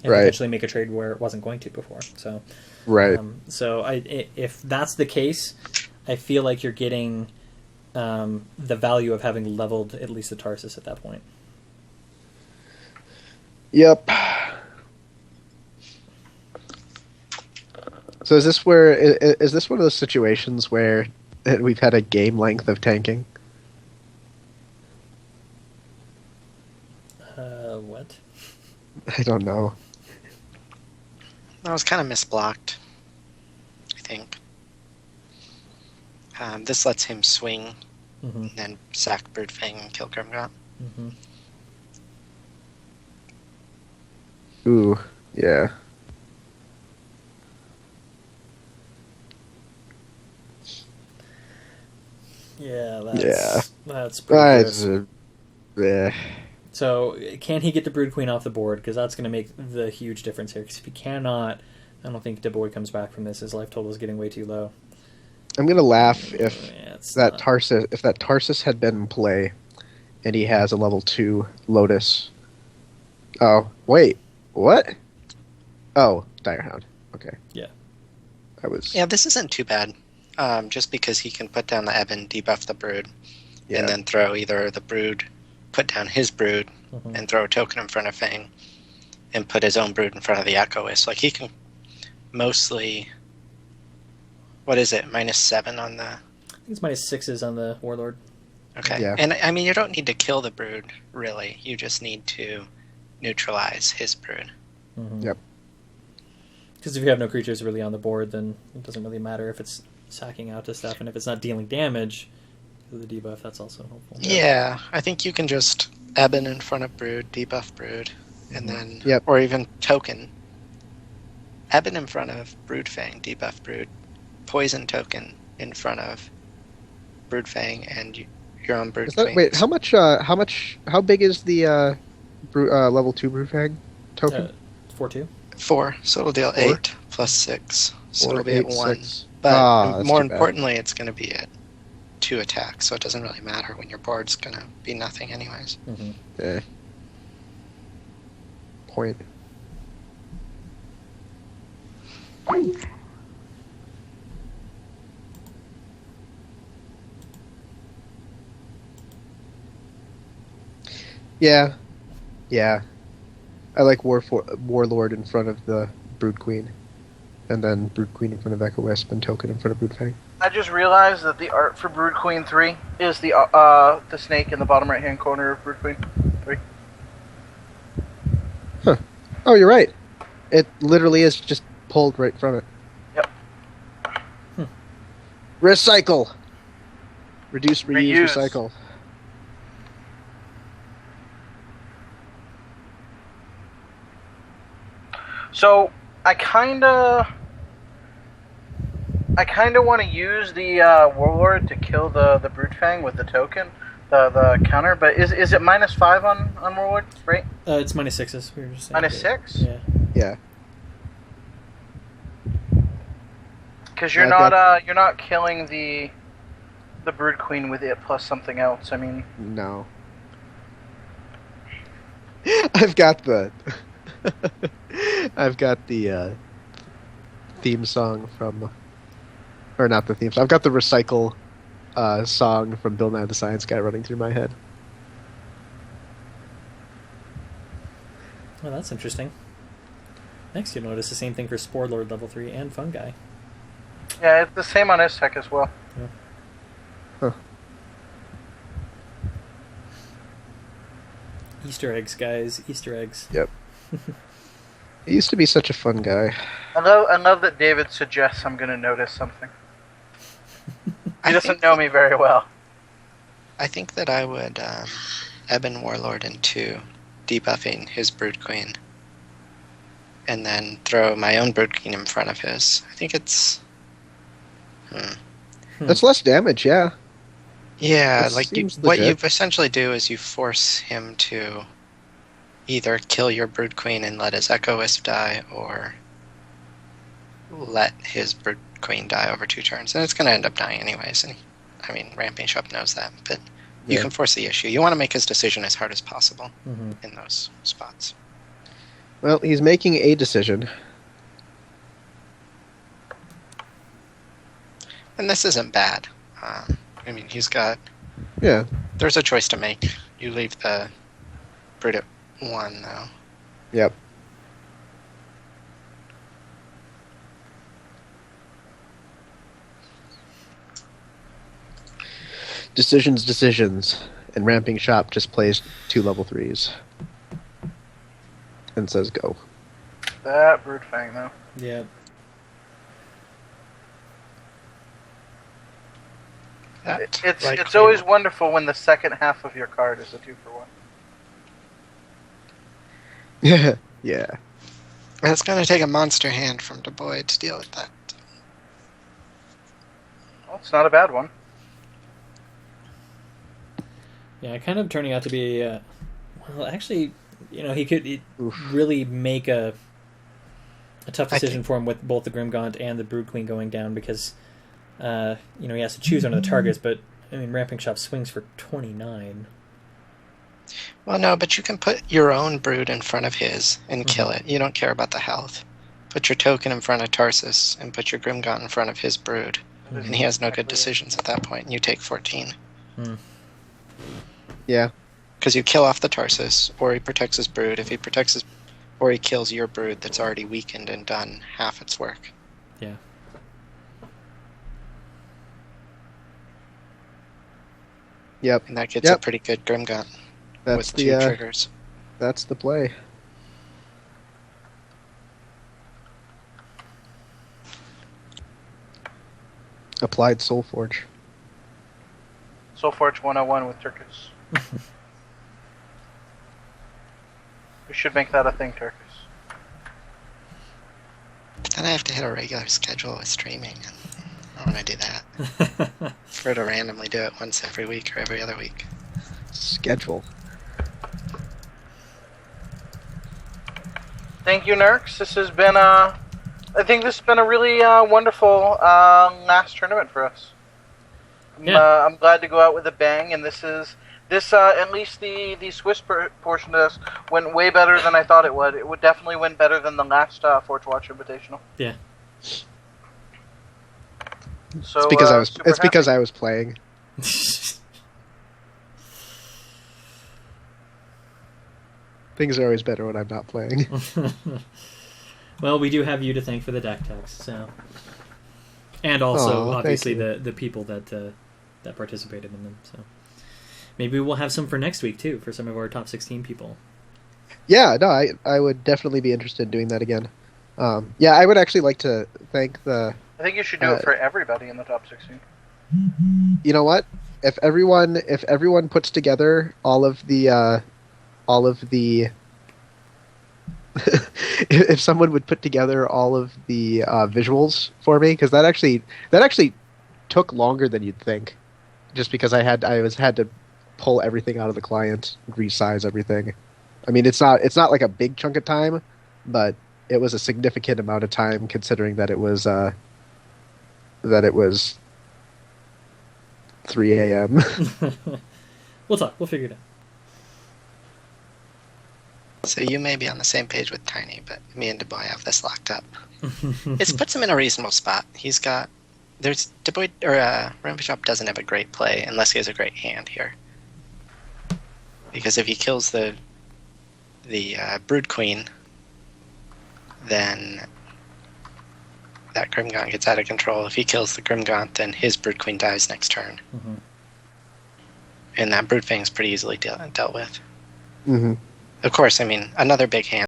and right. eventually make a trade where it wasn't going to before. So, right. If that's the case, I feel like you're getting the value of having leveled at least the Tarsus at that point. Yep. So is this one of those situations where we've had a game length of tanking? I don't know. That was kind of misblocked, I think. This lets him swing and then sack Broodfang and kill Grimgott. Ooh, yeah. Yeah, Yeah. that's pretty That's, good. yeah. So, can he get the Brood Queen off the board? Because that's going to make the huge difference here. Because if he cannot, I don't think DeBoy comes back from this. His life total is getting way too low. I'm gonna laugh if not... Tarsus had been in play, and he has a level 2 Lotus. Oh wait, what? Oh, Direhound. Okay. Yeah. Yeah, this isn't too bad. Just because he can put down the Ebon, debuff the Brood, and then throw either the Brood, put down his Brood, and throw a token in front of Fang, and put his own Brood in front of the Echoist. Like, he can mostly... What is it, -7 on the... I think it's -6s on the Warlord. Okay. Yeah. And, I mean, you don't need to kill the Brood, really. You just need to neutralize his Brood. Yep. Because if you have no creatures really on the board, then it doesn't really matter if it's sacking out to stuff, and if it's not dealing damage to the debuff, that's also helpful. Yeah, I think you can just Ebon in front of Brood, debuff Brood, and then... Yep. Or even token. Ebon in front of Broodfang, debuff Brood. Poison token in front of Broodfang and your own Brood. Wait, how big is the level 2 Broodfang token? 4/2. 4, so it'll deal 8 plus 6, so it'll be at 1. 6. But more importantly, it's going to be at 2 attacks, so it doesn't really matter when your board's going to be nothing anyways. Yeah. Point. Yeah. I like Warlord in front of the Brood Queen, and then Brood Queen in front of Echo Wisp and Token in front of Broodfang. I just realized that the art for Brood Queen 3 is the snake in the bottom right hand corner of Brood Queen 3. Huh. Oh, you're right. It literally is just pulled right from it. Yep. Recycle. Reduce, reuse, recycle. So I kinda want to use the Warlord to kill the Broodfang with the token, the counter. But is it -5 on Warlord, right? It's -6s. We were just saying -6. Yeah. Yeah. Because you're not killing the Brood Queen with it plus something else. I mean, no. I've got the theme song from, or not the theme song. I've got the recycle song from Bill Nye the Science Guy running through my head. Well, that's interesting. Next, you'll notice the same thing for Spore Lord level 3 and Fungi. yeah, it's the same on Iztek as well. Yeah. Huh. Easter eggs, guys. Easter eggs. Yep. He used to be such a fun guy. I love that David suggests I'm going to notice something. He doesn't know me very well. I think that I would Ebon Warlord into debuffing his Brood Queen, and then throw my own Brood Queen in front of his. I think it's... That's less damage, yeah. Yeah, That like seems what you legit. essentially do is you force him to either kill your Brood Queen and let his Echo Wisp die, or let his Brood Queen die over 2 turns. And it's going to end up dying anyways. And Ramping Shop knows that, but you can force the issue. You want to make his decision as hard as possible in those spots. Well, he's making a decision. And this isn't bad. He's got... Yeah. There's a choice to make. You leave the Brood at 1, though. Yep. Decisions. And Ramping Shop just plays 2 level 3s. and says go. That Broodfang, though. Yeah. It's always wonderful when the second half of your card is a 2-for-1. Yeah. It's going to take a monster hand from Du Bois to deal with that. Well, it's not a bad one. Yeah, kind of turning out to be. Well, actually, he could really make a tough decision for him with both the Grimgaunt and the Brood Queen going down because, he has to choose one of the targets. But I mean, Ramping Shop swings for 29. Well, no, but you can put your own Brood in front of his and kill it. You don't care about the health. Put your token in front of Tarsus and put your Grimgaunt in front of his Brood. And he has no good decisions at that point, and you take 14. Yeah. Because you kill off the Tarsus, or he protects his Brood. If he protects his... Or he kills your Brood that's already weakened and done half its work. Yeah. Yep. And that gets a pretty good Grimgaunt with two triggers. That's the play. Applied Soulforge. Soulforge 101 with Turkus. We should make that a thing, Turkus. But then I have to hit a regular schedule with streaming, and I don't want to do that. Prefer to randomly do it once every week or every other week. Schedule. Thank you, Nerks. This has been I think this has been a really wonderful last tournament for us. I'm glad to go out with a bang, and this at least the Swiss portion of this went way better than I thought it would. It would definitely win better than the last Forge Watch Invitational. Yeah. So it's because it's because I was playing. Things are always better when I'm not playing. Well, we do have you to thank for the deck text, so, and also obviously the people that participated in them. So maybe we'll have some for next week too for some of our top 16 people. Yeah, no, I would definitely be interested in doing that again. Yeah, I would actually like to thank the. I think you should do it for everybody in the top 16. You know what? If everyone puts together all of the if someone would put together all of the visuals for me, because that actually took longer than you'd think, just because I had to pull everything out of the client, resize everything. I mean, it's not like a big chunk of time, but it was a significant amount of time considering that it was 3 a.m. We'll talk. We'll figure it out. So you may be on the same page with Tiny, but me and Du Bois have this locked up. It puts him in a reasonable spot. Du Bois Ramping Shop doesn't have a great play unless he has a great hand here. Because if he kills the Brood Queen, then that Grimgaunt gets out of control. If he kills the Grimgaunt, then his Brood Queen dies next turn. Mm-hmm. And that Broodfang is pretty easily dealt with. Mm-hmm. Of course, I mean, another big hand